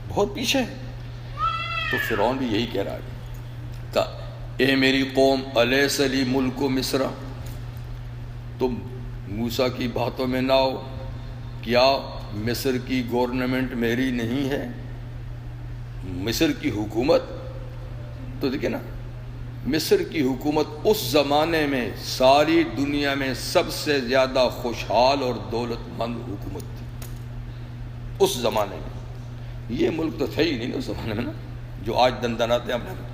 بہت پیچھے ہے. تو فرعون بھی یہی کہہ رہا ہے، اے میری قوم الیس لی ملک مصر، تم موسیٰ کی باتوں میں نہ آؤ، کیا مصر کی گورنمنٹ میری نہیں ہے؟ مصر کی حکومت تو دیکھیں نا، مصر کی حکومت اس زمانے میں ساری دنیا میں سب سے زیادہ خوشحال اور دولت مند حکومت تھی اس زمانے میں. یہ ملک تو تھا ہی نہیں اس زمانے میں نا جو آج دندناتے ہیں ہم.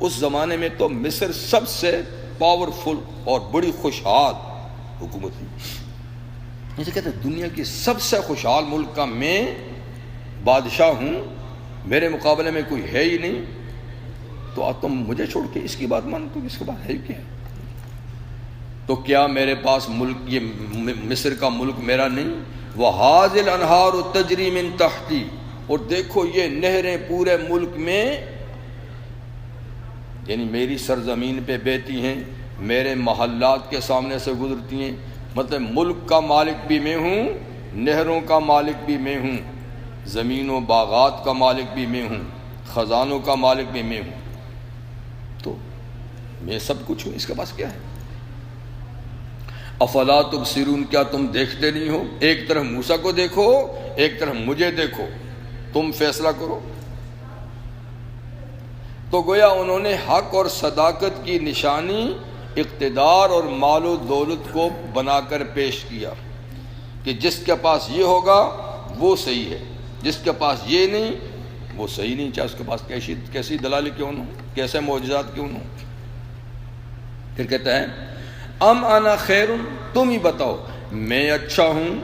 اس زمانے میں تو مصر سب سے پاورفل اور بڑی خوشحال حکومت تھی. جیسے کہتے ہیں دنیا کی سب سے خوشحال ملک کا میں بادشاہ ہوں، میرے مقابلے میں کوئی ہے ہی نہیں، تو تم مجھے چھوڑ کے اس کی بات مانتے ہو، اس کے بعد ہے کیا؟ تو کیا میرے پاس ملک، یہ مصر کا ملک میرا نہیں؟ وَهَٰذِهِ الْأَنْهَارُ تَجْرِي مِن تَحْتِي، اور دیکھو یہ نہریں پورے ملک میں یعنی میری سرزمین پہ بہتی ہیں، میرے محلات کے سامنے سے گزرتی ہیں. مطلب ملک کا مالک بھی میں ہوں، نہروں کا مالک بھی میں ہوں، زمین و باغات کا مالک بھی میں ہوں، خزانوں کا مالک بھی میں ہوں. تو میں سب کچھ ہوں، اس کے پاس کیا ہے؟ افلا تبصرون، کیا تم دیکھتے نہیں ہو؟ ایک طرف موسیٰ کو دیکھو، ایک طرف مجھے دیکھو، تم فیصلہ کرو. تو گویا انہوں نے حق اور صداقت کی نشانی اقتدار اور مال و دولت کو بنا کر پیش کیا کہ جس کے پاس یہ ہوگا وہ صحیح ہے، جس کے پاس یہ نہیں وہ صحیح نہیں، چاہے اس کے پاس کیسی دلالی کیوں نہ ہو، کیسے معجزات کیوں نہ ہو. پھر کہتا ہے ام انا خیر، تم ہی بتاؤ میں اچھا ہوں،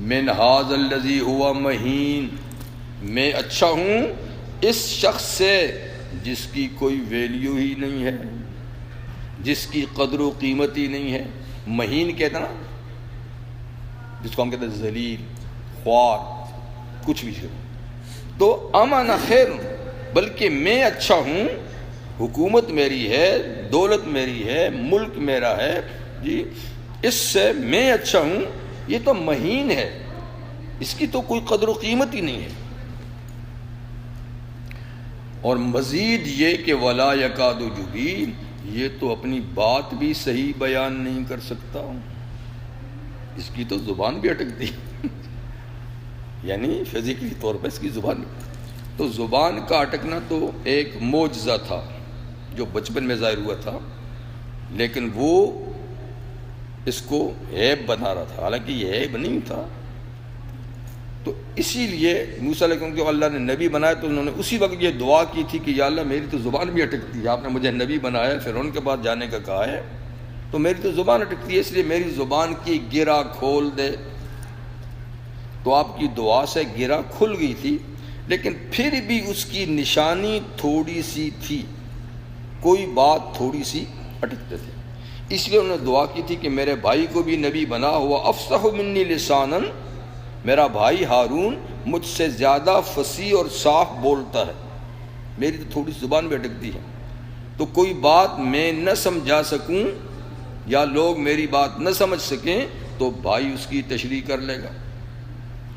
من ھذا الذی ھوا مہین، میں اچھا ہوں اس شخص سے جس کی کوئی ویلیو ہی نہیں ہے، جس کی قدر و قیمت ہی نہیں ہے. مہین کہتا نا جس کو ہم کہتے ہیں ذلیل، خوار، کچھ بھی. تو ام انا خیر، بلکہ میں اچھا ہوں، حکومت میری ہے، دولت میری ہے، ملک میرا ہے جی، اس سے میں اچھا ہوں. یہ تو مہین ہے، اس کی تو کوئی قدر و قیمت ہی نہیں ہے. اور مزید یہ کہ ولا یکاد یبین، یہ تو اپنی بات بھی صحیح بیان نہیں کر سکتا، اس کی تو زبان بھی اٹکتی یعنی فزیکلی طور پر اس کی زبان. تو زبان کا اٹکنا تو ایک معجزہ تھا جو بچپن میں ظاہر ہوا تھا، لیکن وہ اس کو عیب بنا رہا تھا، حالانکہ یہ عیب نہیں تھا. تو اسی لیے موسیٰ علیہ السلام کو اللہ نے نبی بنایا تو انہوں نے اسی وقت یہ دعا کی تھی کہ یا اللہ میری تو زبان بھی اٹکتی ہے، آپ نے مجھے نبی بنایا، فرعون کے پاس جانے کا کہا ہے تو میری تو زبان اٹکتی ہے، اس لیے میری زبان کی گرہ کھول دے. تو آپ کی دعا سے گرہ کھل گئی تھی، لیکن پھر بھی اس کی نشانی تھوڑی سی تھی، کوئی بات تھوڑی سی اٹکتے تھے. اس لیے انہوں نے دعا کی تھی کہ میرے بھائی کو بھی نبی بنا ہوا افصح منی لسانا، میرا بھائی ہارون مجھ سے زیادہ فصیح اور صاف بولتا ہے، میری تو تھوڑی زبان بھی اٹکتی ہے، تو کوئی بات میں نہ سمجھا سکوں یا لوگ میری بات نہ سمجھ سکیں تو بھائی اس کی تشریح کر لے گا۔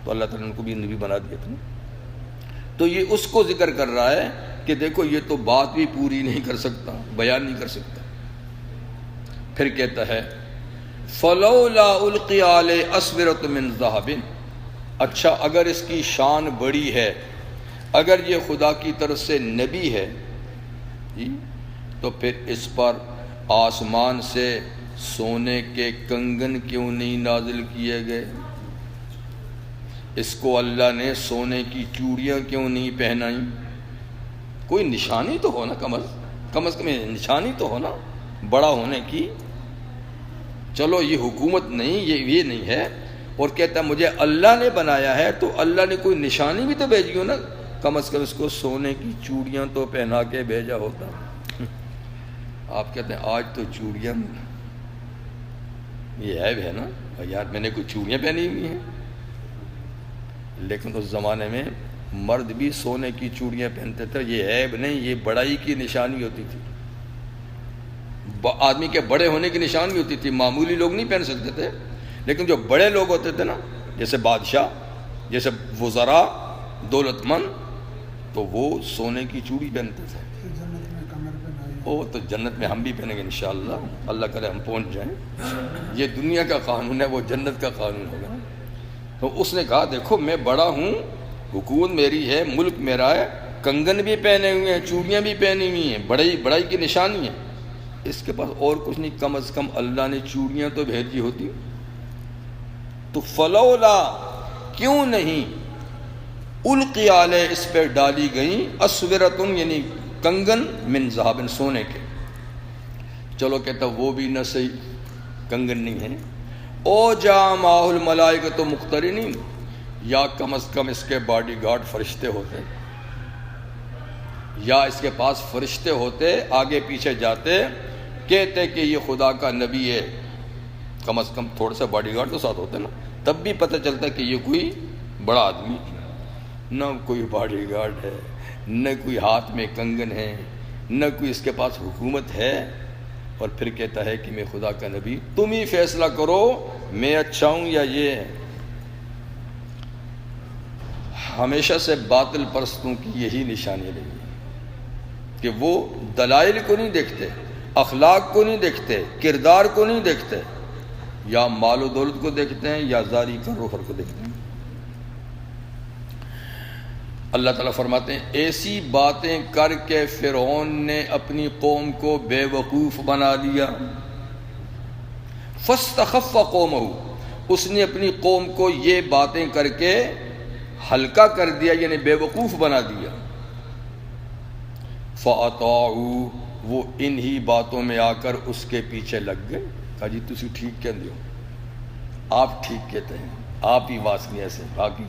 تو اللہ تعالیٰ نے ان کو بھی نبی بنا دیا تھا۔ تو یہ اس کو ذکر کر رہا ہے کہ دیکھو یہ تو بات بھی پوری نہیں کر سکتا، بیان نہیں کر سکتا۔ پھر کہتا ہے فَلَوْلَا أُلْقِيَ عَلَيْهِ أَسْوِرَةٌ مِّن ذَهَبٍ، اچھا اگر اس کی شان بڑی ہے، اگر یہ خدا کی طرف سے نبی ہے جی، تو پھر اس پر آسمان سے سونے کے کنگن کیوں نہیں نازل کیے گئے؟ اس کو اللہ نے سونے کی چوڑیاں کیوں نہیں پہنائیں؟ کوئی نشانی تو ہو نا، کم از کم نشانی تو ہو نا بڑا ہونے کی۔ چلو یہ حکومت نہیں، یہ نہیں ہے، اور کہتا ہے مجھے اللہ نے بنایا ہے، تو اللہ نے کوئی نشانی بھی تو بھیجی ہو نا، کم از کم اس کو سونے کی چوڑیاں تو پہنا کے بھیجا ہوتا۔ آپ کہتے ہیں آج تو چوڑیاں، یہ عیب ہے نا یار، میں نے کوئی چوڑیاں پہنی ہوئی ہیں، لیکن اس زمانے میں مرد بھی سونے کی چوڑیاں پہنتے تھے، یہ عیب نہیں، یہ بڑائی کی نشانی ہوتی تھی، آدمی کے بڑے ہونے کی نشانی ہوتی تھی۔ معمولی لوگ نہیں پہن سکتے تھے، لیکن جو بڑے لوگ ہوتے تھے نا، جیسے بادشاہ، جیسے وزراء، دولت مند، تو وہ سونے کی چوڑی پہنتے تھے۔ تو جنت میں ہم بھی پہنیں گے انشاءاللہ، اللہ کرے ہم پہنچ جائیں۔ یہ دنیا کا قانون ہے، وہ جنت کا قانون ہوگا۔ تو اس نے کہا دیکھو میں بڑا ہوں، حکومت میری ہے، ملک میرا ہے، کنگن بھی پہنے ہوئے ہیں، چوڑیاں بھی پہنی ہوئی ہیں، بڑائی کی نشانی ہے، اس کے پاس اور کچھ نہیں، کم از کم اللہ نے چوڑیاں تو بھیجی ہوتی۔ تو فلولا، کیوں نہیں، القی علیہ، اس پہ ڈالی گئیں، اسورتن یعنی کنگن، من ذہب، سونے کے۔ چلو کہتا وہ بھی نہ صحیح، کنگن نہیں ہے۔ او جا معہ الملائکۃ مقترنین، یا کم از کم اس کے باڈی گارڈ فرشتے ہوتے، یا اس کے پاس فرشتے ہوتے، آگے پیچھے جاتے، کہتے کہ یہ خدا کا نبی ہے، کم از کم تھوڑا سا باڈی گارڈ تو ساتھ ہوتے نا، تب بھی پتہ چلتا کہ یہ کوئی بڑا آدمی۔ نہ کوئی باڈی گارڈ ہے، نہ کوئی ہاتھ میں کنگن ہے، نہ کوئی اس کے پاس حکومت ہے، اور پھر کہتا ہے کہ میں خدا کا نبی، تم ہی فیصلہ کرو میں اچھا ہوں یا یہ ہے۔ ہمیشہ سے باطل پرستوں کی یہی نشانی رہی ہے کہ وہ دلائل کو نہیں دیکھتے، اخلاق کو نہیں دیکھتے، کردار کو نہیں دیکھتے، یا مال و دولت کو دیکھتے ہیں یا زاری کر و فر کو دیکھتے ہیں۔ اللہ تعالیٰ فرماتے ہیں ایسی باتیں کر کے فرعون نے اپنی قوم کو بے وقوف بنا دیا۔ فاستخف قومہ، اس نے اپنی قوم کو یہ باتیں کر کے ہلکا کر دیا، یعنی بے وقوف بنا دیا۔ فَأَطَاعُوا، وہ انہی باتوں میں آ کر اس کے پیچھے لگ گئے۔ کہا جی تسی ٹھیک کہندے ہو، آپ ٹھیک کہتے ہیں، آپ ہی واسطے سے باقی۔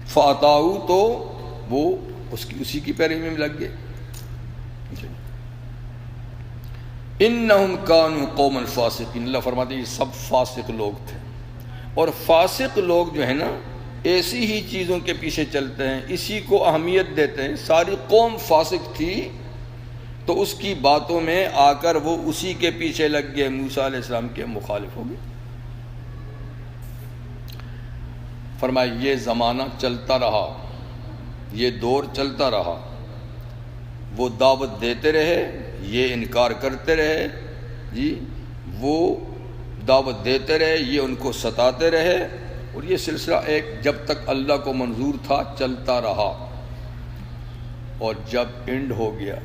فَأَطَاعُوا، تو وہ اسی کی پیروی میں لگ گئے۔ اِنَّهُمْ كَانُوا قَوْمًا فَاسِقِينَ، اللہ فرماتے ہیں یہ سب فاسق لوگ تھے، اور فاسق لوگ جو ہے نا ایسی ہی چیزوں کے پیچھے چلتے ہیں، اسی کو اہمیت دیتے ہیں۔ ساری قوم فاسق تھی تو اس کی باتوں میں آ کر وہ اسی کے پیچھے لگ گئے، موسیٰ علیہ السلام کے مخالف ہو گئے۔ فرمایا یہ زمانہ چلتا رہا، یہ دور چلتا رہا، وہ دعوت دیتے رہے، یہ انکار کرتے رہے، جی وہ دعوت دیتے رہے، یہ ان کو ستاتے رہے، اور یہ سلسلہ ایک جب تک اللہ کو منظور تھا چلتا رہا، اور جب اینڈ ہو گیا،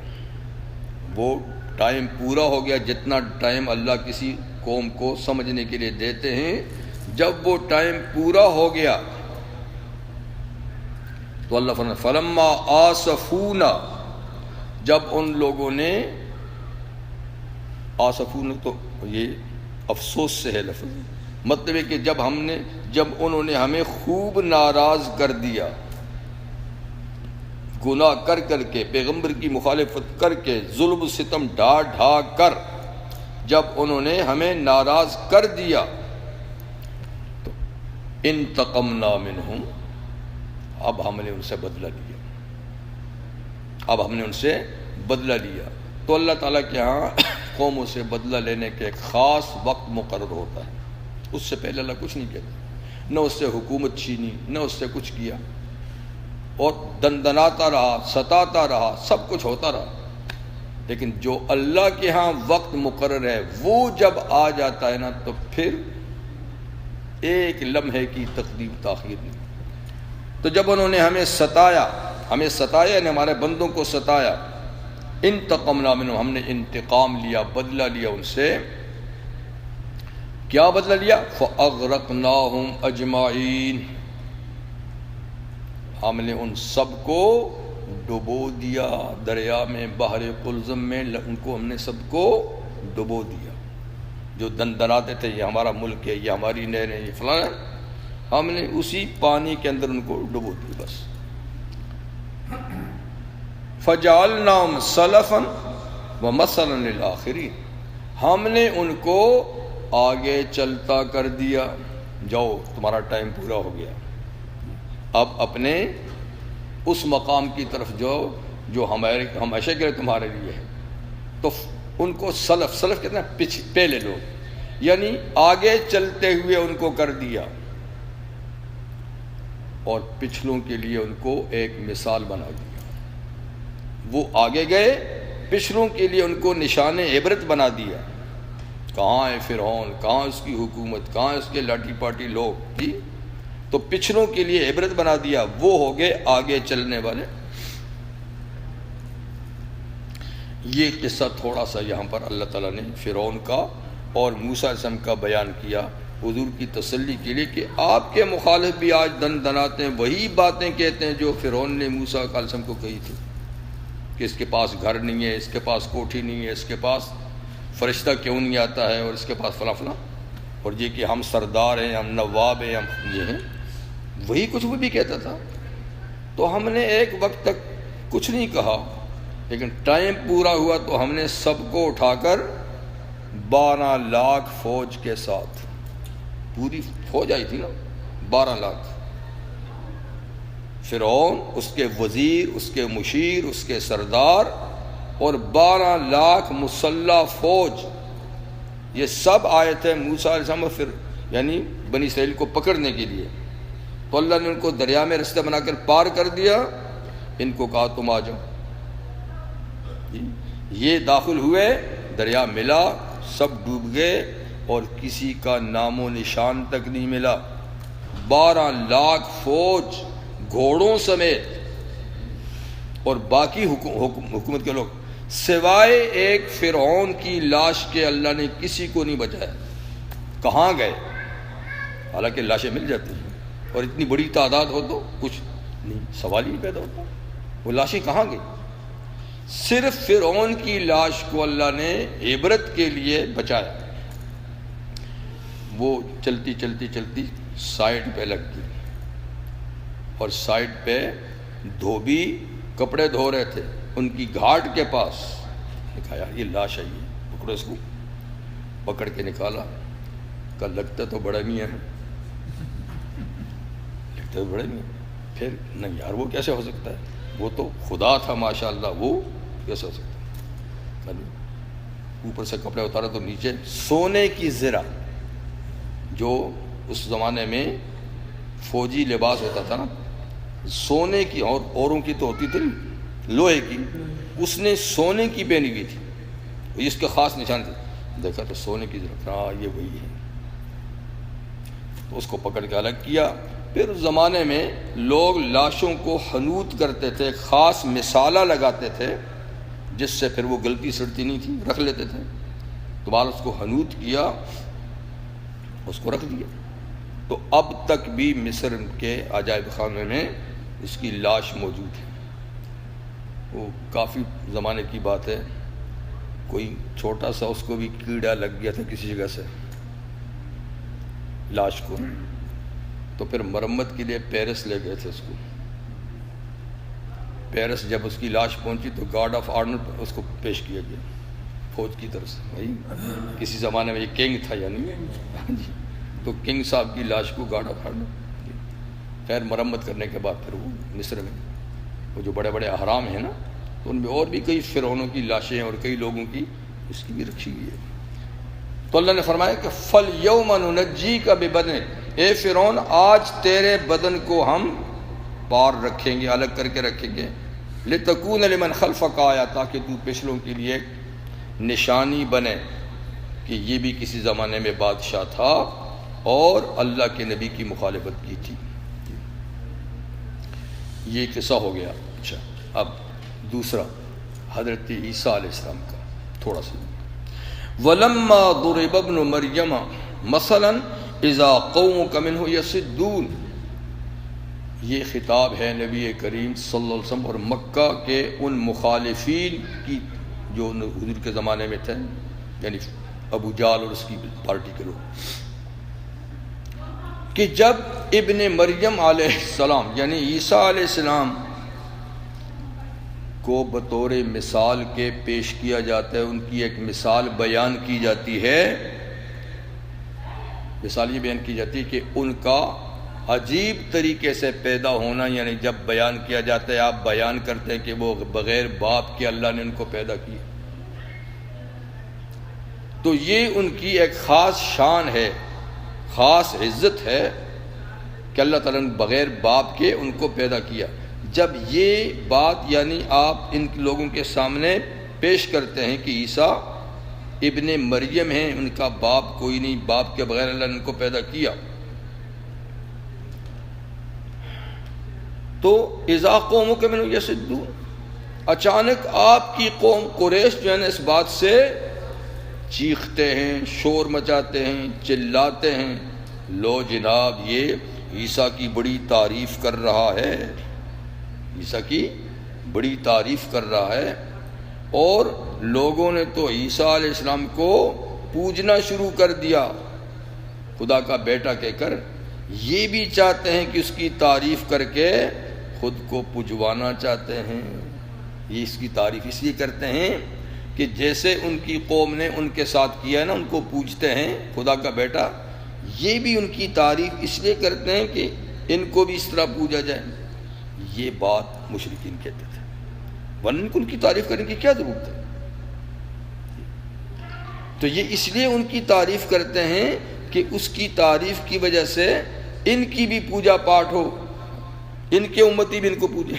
وہ ٹائم پورا ہو گیا، جتنا ٹائم اللہ کسی قوم کو سمجھنے کے لیے دیتے ہیں، جب وہ ٹائم پورا ہو گیا تو اللہ فرماتا فلما آسفونا، جب ان لوگوں نے، آسفونا تو یہ افسوس سے ہے لفظ، مطلب ہے کہ جب انہوں نے ہمیں خوب ناراض کر دیا، گناہ کر کے، پیغمبر کی مخالفت کر کے، ظلم و ستم ڈھا کر جب انہوں نے ہمیں ناراض کر دیا، انتقمنا منہم، اب ہم نے ان سے بدلہ لیا، اب ہم نے ان سے بدلہ لیا۔ تو اللہ تعالیٰ کے ہاں قوموں سے بدلہ لینے کے ایک خاص وقت مقرر ہوتا ہے، اس سے پہلے اللہ کچھ نہیں کہتا، نہ اس سے حکومت چھینی، نہ اس سے کچھ کیا، اور دندناتا رہا، ستاتا رہا، سب کچھ ہوتا رہا، لیکن جو اللہ کے ہاں وقت مقرر ہے وہ جب آ جاتا ہے نا تو پھر ایک لمحے کی تقدیم تاخیر نہیں۔ تو جب انہوں نے ہمیں ستایا یعنی ہمارے بندوں کو ستایا، انتقمنا منہم، ہم نے انتقام لیا، بدلہ لیا ان سے۔ کیا بدلہ لیا؟ فَأَغْرَقْنَاهُمْ أَجْمَعِينَ، ہم نے ان سب کو ڈبو دیا دریا میں، بحر قلزم میں، ان کو ہم نے سب کو ڈبو دیا۔ جو دندناتے تھے یہ ہمارا ملک ہے، یہ ہماری نہر ہے، یہ فلاں ہے، ہم نے اسی پانی کے اندر ان کو ڈبو دیا بس۔ فَجَعَلْنَاهُمْ سَلَفًا وَمَثَلًا لِلْآخِرِينَ، ہم نے ان کو آگے چلتا کر دیا، جاؤ تمہارا ٹائم پورا ہو گیا، اب اپنے اس مقام کی طرف جاؤ جو ہمیشہ کے لیے تمہارے لیے ہے۔ تو ان کو سلف کہتے ہیں پہلے لوگ، یعنی آگے چلتے ہوئے ان کو کر دیا، اور پچھلوں کے لیے ان کو ایک مثال بنا دیا۔ وہ آگے گئے، پچھلوں کے لیے ان کو نشان عبرت بنا دیا۔ کہاں ہے فرعون، کہاں اس کی حکومت، کہاں اس کے لاٹھی پاٹی لوگ جی، تو پچھلوں کے لیے عبرت بنا دیا، وہ ہو گئے آگے چلنے والے۔ یہ قصہ تھوڑا سا یہاں پر اللہ تعالیٰ نے فرعون کا اور موسیٰ علیہ السلام کا بیان کیا حضور کی تسلی کے لیے کہ آپ کے مخالف بھی آج دناتے ہیں، وہی باتیں کہتے ہیں جو فرعون نے موسیٰ علیہ السلام کو کہی تھی کہ اس کے پاس گھر نہیں ہے، اس کے پاس کوٹھی نہیں ہے، اس کے پاس فرشتہ کیوں نہیں آتا ہے، اور اس کے پاس فلاں فلاں، اور یہ کہ ہم سردار ہیں، ہم نواب ہیں، ہم یہ ہیں، وہی کچھ وہ بھی کہتا تھا۔ تو ہم نے ایک وقت تک کچھ نہیں کہا، لیکن ٹائم پورا ہوا تو ہم نے سب کو اٹھا کر 12 لاکھ فوج کے ساتھ، پوری فوج آئی تھی نا 12 لاکھ، فرعون، اس کے وزیر، اس کے مشیر، اس کے سردار، اور 12 لاکھ مسلح فوج، یہ سب آئے تھے موسیٰ علیہ السلام پھر یعنی بنی اسرائیل کو پکڑنے کے لیے۔ تو اللہ نے ان کو دریا میں رستہ بنا کر پار کر دیا، ان کو کہا تم آ جاؤ، یہ داخل ہوئے، دریا ملا، سب ڈوب گئے اور کسی کا نام و نشان تک نہیں ملا۔ 12 لاکھ فوج گھوڑوں سمیت اور باقی حکومت کے لوگ، سوائے ایک فرعون کی لاش کے اللہ نے کسی کو نہیں بچایا۔ کہاں گئے؟ حالانکہ لاشیں مل جاتی ہیں، اور اتنی بڑی تعداد ہو تو کچھ نہیں، سوال ہی پیدا ہوتا، وہ لاشیں کہاں گئی؟ صرف فرعون کی لاش کو اللہ نے عبرت کے لیے بچایا، وہ چلتی چلتی چلتی سائڈ پہ لگ گئی، اور سائڈ پہ دھوبی کپڑے دھو رہے تھے ان کی گھاٹ کے پاس، دیکھا یار یہ لاش ہے، یہ پکڑو، اس کو پکڑ کے نکالا، کہا لگتا تو بڑا میاں ہے، لگتا تو بڑا میاں، پھر نہیں یار وہ کیسے ہو سکتا ہے، وہ تو خدا تھا ماشاء اللہ، وہ کیسے ہو سکتا ہے؟ اوپر سے کپڑے اتارا تو نیچے سونے کی زرہ، جو اس زمانے میں فوجی لباس ہوتا تھا نا، سونے کی، اور اوروں کی تو ہوتی تھی لوہے کی، اس نے سونے کی پہنی ہوئی تھی، اس کے خاص نشان تھے، دیکھا تو سونے کی زرہ، ہاں یہ وہی ہے، تو اس کو پکڑ کے الگ کیا۔ پھر اس زمانے میں لوگ لاشوں کو حنوط کرتے تھے، خاص مسالہ لگاتے تھے جس سے پھر وہ گلتی سڑتی نہیں تھی، رکھ لیتے تھے، تو بعد اس کو حنوط کیا، اس کو رکھ دیا۔ تو اب تک بھی مصر کے عجائب خانے میں اس کی لاش موجود ہے، وہ کافی زمانے کی بات ہے، کوئی چھوٹا سا اس کو بھی کیڑا لگ گیا تھا کسی جگہ سے لاش کو، تو پھر مرمت کے لیے پیرس لے گئے تھے اس کو، پیرس جب اس کی لاش پہنچی تو گارڈ آف آنر اس کو پیش کیا گیا فوج کی طرف سے، بھائی کسی زمانے میں یہ کنگ تھا، یعنی تو کنگ صاحب کی لاش کو گاڑا پھاڑنا. خیر مرمت کرنے کے بعد پھر وہ مصر میں وہ جو بڑے بڑے احرام ہیں نا، تو ان میں اور بھی کئی فرعونوں کی لاشیں اور کئی لوگوں کی اس کی بھی رکھی ہوئی ہے. تو اللہ نے فرمایا کہ فَالْيَوْمَ نُنَجِّيكَ بِبَدْنِكَ، اے فرعون آج تیرے بدن کو ہم پار رکھیں گے، الگ کر کے رکھیں گے، لِتَكُونَ لِمَنْ خَلْفَكَ آیَةً، تاکہ تو پچھلوں کے لیے ایک نشانی بنے کہ یہ بھی کسی زمانے میں بادشاہ تھا اور اللہ کے نبی کی مخالفت کی تھی. یہ قصہ ہو گیا. اچھا اب دوسرا حضرت عیسیٰ علیہ السلام کا تھوڑا سا. وَلَمَّا ضُرِبَ ابْنُ مَرْيَمَ مَثَلًا إِذَا قَوْمُكَ مِنْهُ يَصِدُّونَ. یہ خطاب ہے نبی کریم صلی اللہ علیہ وسلم اور مکہ کے ان مخالفین کی جو حضور کے زمانے میں تھے، یعنی ابو جال اور اس کی پارٹی کے لوگ، کہ جب ابن مریم علیہ السلام یعنی عیسیٰ علیہ السلام کو بطور مثال کے پیش کیا جاتا ہے، ان کی ایک مثال بیان کی جاتی ہے. مثال یہ بیان کی جاتی ہے کہ ان کا عجیب طریقے سے پیدا ہونا، یعنی جب بیان کیا جاتا ہے آپ بیان کرتے ہیں کہ وہ بغیر باپ کے اللہ نے ان کو پیدا کیا، تو یہ ان کی ایک خاص شان ہے، خاص عزت ہے کہ اللہ تعالیٰ نے بغیر باپ کے ان کو پیدا کیا. جب یہ بات یعنی آپ ان لوگوں کے سامنے پیش کرتے ہیں کہ عیسیٰ ابن مریم ہیں، ان کا باپ کوئی نہیں، باپ کے بغیر اللہ نے ان کو پیدا کیا، تو اذا قومک منہ یصدون، اچانک آپ کی قوم قریش جو ہے نا اس بات سے چیختے ہیں، شور مچاتے ہیں، چلاتے ہیں، لو جناب یہ عیسیٰ کی بڑی تعریف کر رہا ہے، عیسیٰ کی بڑی تعریف کر رہا ہے. اور لوگوں نے تو عیسیٰ علیہ السلام کو پوجنا شروع کر دیا خدا کا بیٹا کہہ کر. یہ بھی چاہتے ہیں کہ اس کی تعریف کر کے خود کو پجوانا چاہتے ہیں. یہ اس کی تعریف اس لیے کرتے ہیں کہ جیسے ان کی قوم نے ان کے ساتھ کیا ہے نا، ان کو پوجتے ہیں خدا کا بیٹا، یہ بھی ان کی تعریف اس لیے کرتے ہیں کہ ان کو بھی اس طرح پوجا جائے. یہ بات مشرکین کہتے تھے، ورنہ ان کی تعریف کرنے کی کیا ضرورت ہے. تو یہ اس لیے ان کی تعریف کرتے ہیں کہ اس کی تعریف کی وجہ سے ان کی بھی پوجا پاٹ ہو، ان کے امتی بھی ان کو پوجے.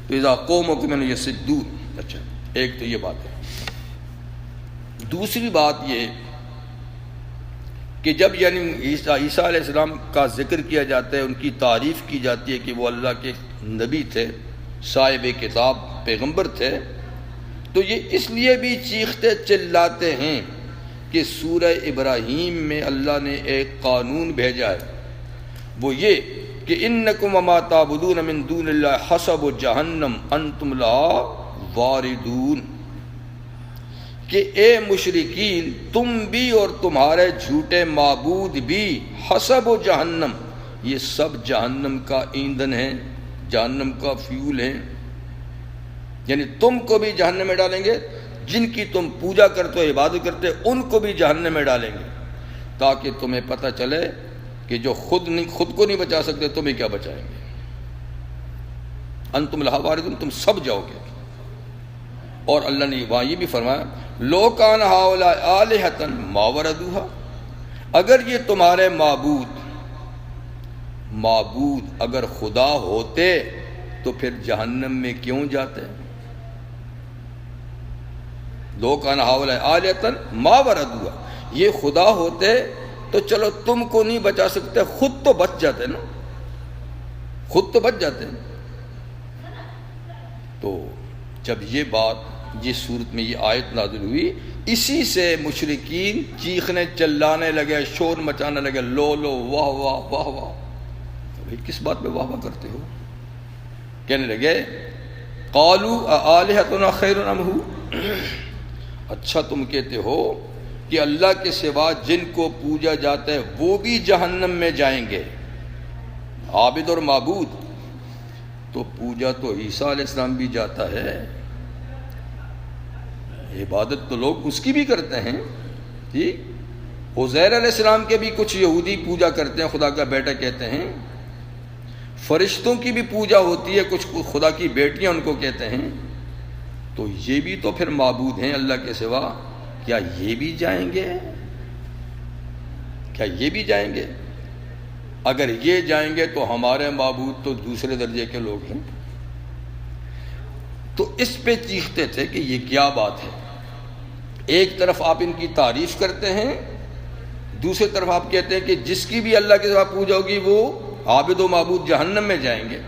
تو اذا قومک منہ یصدون. اچھا ایک تو یہ بات ہے. دوسری بات یہ کہ جب یعنی عیسیٰ علیہ السلام کا ذکر کیا جاتا ہے، ان کی تعریف کی جاتی ہے کہ وہ اللہ کے نبی تھے، صاحب کتاب پیغمبر تھے، تو یہ اس لیے بھی چیختے چلاتے ہیں کہ سورہ ابراہیم میں اللہ نے ایک قانون بھیجا ہے، وہ یہ کہ انکم وما تعبدون من دون اللہ حسب جہنم انتم لہا واردون، کہ اے مشرکین تم بھی اور تمہارے جھوٹے معبود بھی حسب و جہنم، یہ سب جہنم کا ایندھن ہے، جہنم کا فیول ہے، یعنی تم کو بھی جہنم میں ڈالیں گے، جن کی تم پوجا کرتے ہو عبادت کرتے ہو ان کو بھی جہنم میں ڈالیں گے، تاکہ تمہیں پتہ چلے کہ جو خود کو نہیں بچا سکتے تمہیں کیا بچائیں گے. انتم لہا واردون، تم سب جاؤ گے. اور اللہ نے وہاں یہ بھی فرمایا لو کان ہؤلاء آلہۃ ما وردوہا، اگر یہ تمہارے معبود اگر خدا ہوتے تو پھر جہنم میں کیوں جاتے. لو کان ہؤلاء آلہۃ ما وردوہا، یہ خدا ہوتے تو چلو تم کو نہیں بچا سکتے، خود تو بچ جاتے نا، خود تو بچ جاتے. تو جب یہ بات جس صورت میں یہ آیت نازل ہوئی، اسی سے مشرکین چیخنے چلانے لگے، شور مچانے لگے، لو لو واہ واہ واہ واہ. بھئی کس بات پہ واہ واہ کرتے ہو؟ کہنے لگے قالوا آلہتنا خیر ام ہو، اچھا تم کہتے ہو کہ اللہ کے سوا جن کو پوجا جاتا ہے وہ بھی جہنم میں جائیں گے. عابد اور معبود تو پوجا تو عیسیٰ علیہ السلام بھی جاتا ہے، عبادت تو لوگ اس کی بھی کرتے ہیں، جی عزیر علیہ السلام کے بھی کچھ یہودی پوجا کرتے ہیں، خدا کا بیٹا کہتے ہیں، فرشتوں کی بھی پوجا ہوتی ہے، کچھ خدا کی بیٹیاں ان کو کہتے ہیں، تو یہ بھی تو پھر معبود ہیں اللہ کے سوا، کیا یہ بھی جائیں گے؟ کیا یہ بھی جائیں گے؟ اگر یہ جائیں گے تو ہمارے معبود تو دوسرے درجے کے لوگ ہیں۔ تو اس پہ چیختے تھے کہ یہ کیا بات ہے، ایک طرف آپ ان کی تعریف کرتے ہیں، دوسری طرف آپ کہتے ہیں کہ جس کی بھی اللہ کے سوا پوجا ہوگی وہ عابد و معبود جہنم میں جائیں گے۔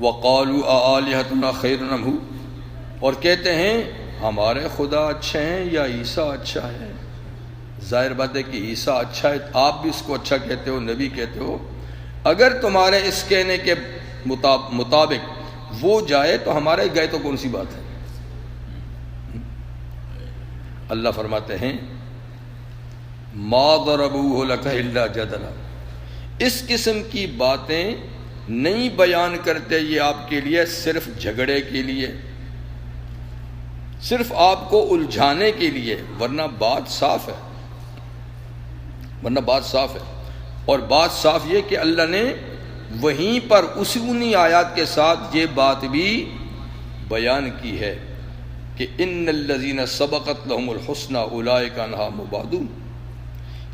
وَقَالُوا أَآلِهَتُنَا خَيْرٌ أَمْ هُوَ، اور کہتے ہیں ہمارے خدا اچھے ہیں یا عیسیٰ اچھا ہے۔ ظاہر بات ہے کہ عیسیٰ اچھا ہے، آپ بھی اس کو اچھا کہتے ہو، نبی کہتے ہو، اگر تمہارے اس کہنے کے مطابق وہ جائے تو ہمارے گئے تو کون سی بات ہے؟ اللہ فرماتے ہیں مَا ضَرَبُوهُ لَكَ إِلَّا جَدَلًا، اس قسم کی باتیں نہیں بیان کرتے یہ آپ کے لیے صرف جھگڑے کے لیے، صرف آپ کو الجھانے کے لیے، ورنہ بات صاف ہے، ورنہ بات صاف ہے۔ اور بات صاف یہ کہ اللہ نے وہیں پر انہی آیات کے ساتھ یہ بات بھی بیان کی ہے کہ ان الذین سبقت لہم الحسنی اولئک عنہا مبعدون،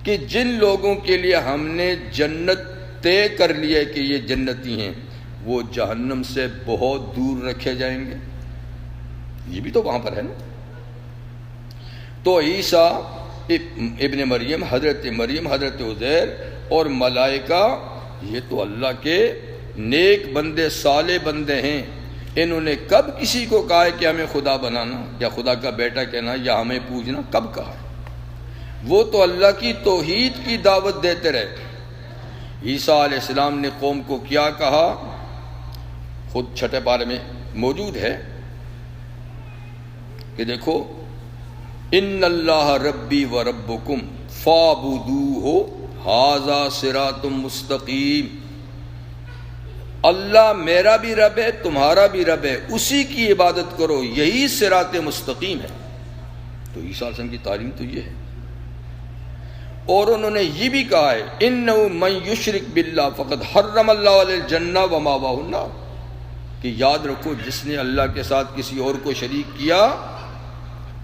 کہ جن لوگوں کے لیے ہم نے جنت طے کر لیا کہ یہ جنتی ہیں وہ جہنم سے بہت دور رکھے جائیں گے۔ یہ بھی تو وہاں پر ہے نا۔ تو عیسیٰ ابن مریم، حضرت مریم، حضرت عزیر اور ملائکہ یہ تو اللہ کے نیک بندے، صالح بندے ہیں، انہوں نے کب کسی کو کہا ہے کہ ہمیں خدا بنانا یا خدا کا بیٹا کہنا یا ہمیں پوجنا؟ کب کہا ہے؟ وہ تو اللہ کی توحید کی دعوت دیتے رہے۔ عیسیٰ علیہ السلام نے قوم کو کیا کہا؟ خود چھٹے پارے میں موجود ہے کہ دیکھو ان اللہ ربی و ربکم فاعبدوہ ھذا صراط مستقیم، اللہ میرا بھی رب ہے، تمہارا بھی رب ہے، اسی کی عبادت کرو، یہی صراط مستقیم ہے۔ تو عیسیٰ علیہ السلام کی تعلیم تو یہ ہے۔ اور انہوں نے یہ بھی کہا ہے اِنَّهُ مَن يُشْرِكْ بِاللَّهِ فَقَدْ حَرَّمَ اللَّهُ عَلَيْهِ الْجَنَّةَ وَمَأْوَاهُ النَّارُ، کہ یاد رکھو جس نے اللہ کے ساتھ کسی اور کو شریک کیا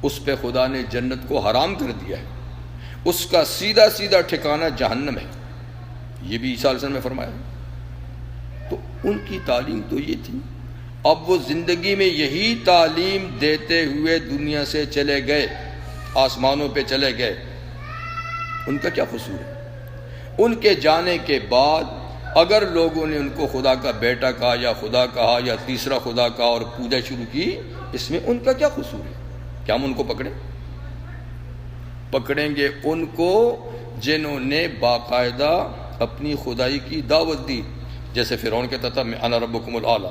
اس پہ خدا نے جنت کو حرام کر دیا ہے، اس کا سیدھا سیدھا ٹھکانہ جہنم ہے۔ یہ بھی عیسیٰ علیہ السلام نے فرمایا۔ تو ان کی تعلیم تو یہ تھی۔ اب وہ زندگی میں یہی تعلیم دیتے ہوئے دنیا سے چلے گئے، آسمانوں پہ چلے گئے، ان کا کیا قصور ہے؟ ان کے جانے کے بعد اگر لوگوں نے ان کو خدا کا بیٹا کہا یا خدا کہا یا تیسرا خدا کہا اور پوجا شروع کی، اس میں ان کا کیا قصور ہے؟ کیا ہم ان کو پکڑیں؟ پکڑیں گے ان کو جنہوں نے باقاعدہ اپنی خدائی کی دعوت دی، جیسے فرعون کے تھا میں انا ربکم الاعلی،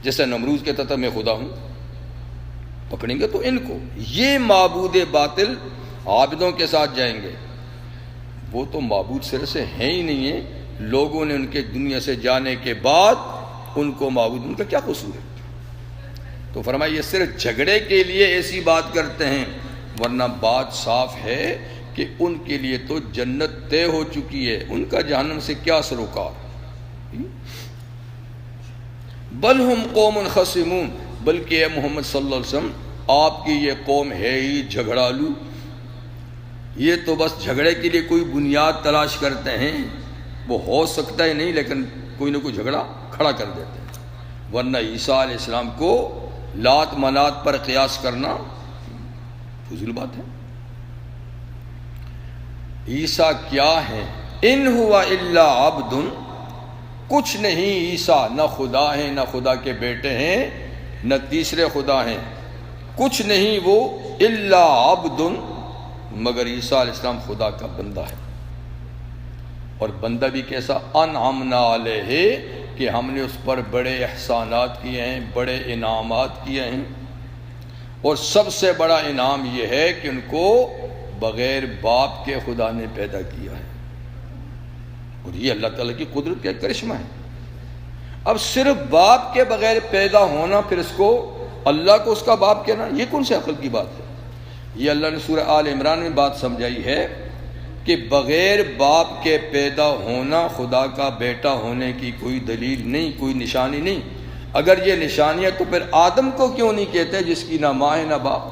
جیسے نمروز کے تھا میں خدا ہوں۔ پکڑیں گے تو ان کو، یہ معبود باطل عابدوں کے ساتھ جائیں گے، وہ تو معبود سر سے ہیں ہی نہیں ہیں، لوگوں نے ان کے دنیا سے جانے کے بعد ان کو معبود، ان کا کیا قصور ہے؟ تو فرمایا یہ صرف جھگڑے کے لیے ایسی بات کرتے ہیں، ورنہ بات صاف ہے کہ ان کے لیے تو جنت طے ہو چکی ہے، ان کا جہنم سے کیا سروکار۔ بل ہم قوم خصمون، بلکہ اے محمد صلی اللہ علیہ وسلم آپ کی یہ قوم ہے ہی جھگڑالو، یہ تو بس جھگڑے کے لیے کوئی بنیاد تلاش کرتے ہیں، وہ ہو سکتا ہے نہیں لیکن کوئی نہ کوئی جھگڑا کھڑا کر دیتے ہیں۔ ورنہ عیسیٰ علیہ السلام کو لات منات پر قیاس کرنا فضول بات ہے۔ عیسیٰ کیا ہیں؟ ان ہوا الا عبد، کچھ نہیں عیسیٰ، نہ خدا ہیں نہ خدا کے بیٹے ہیں نہ تیسرے خدا ہیں، کچھ نہیں وہ الا عبد، مگر عیسیٰ علیہ السلام خدا کا بندہ ہے۔ اور بندہ بھی کیسا؟ انعمنا علیہ، کہ ہم نے اس پر بڑے احسانات کیے ہیں، بڑے انعامات کیے ہیں، اور سب سے بڑا انعام یہ ہے کہ ان کو بغیر باپ کے خدا نے پیدا کیا ہے، اور یہ اللہ تعالیٰ کی قدرت کا کرشمہ ہے۔ اب صرف باپ کے بغیر پیدا ہونا، پھر اس کو اللہ کو اس کا باپ کہنا، یہ کون سی عقل کی بات ہے؟ یہ اللہ نے سورہ آل عمران میں بات سمجھائی ہے کہ بغیر باپ کے پیدا ہونا خدا کا بیٹا ہونے کی کوئی دلیل نہیں، کوئی نشانی نہیں۔ اگر یہ نشانی ہے تو پھر آدم کو کیوں نہیں کہتے جس کی نہ ماں ہے نہ باپ؟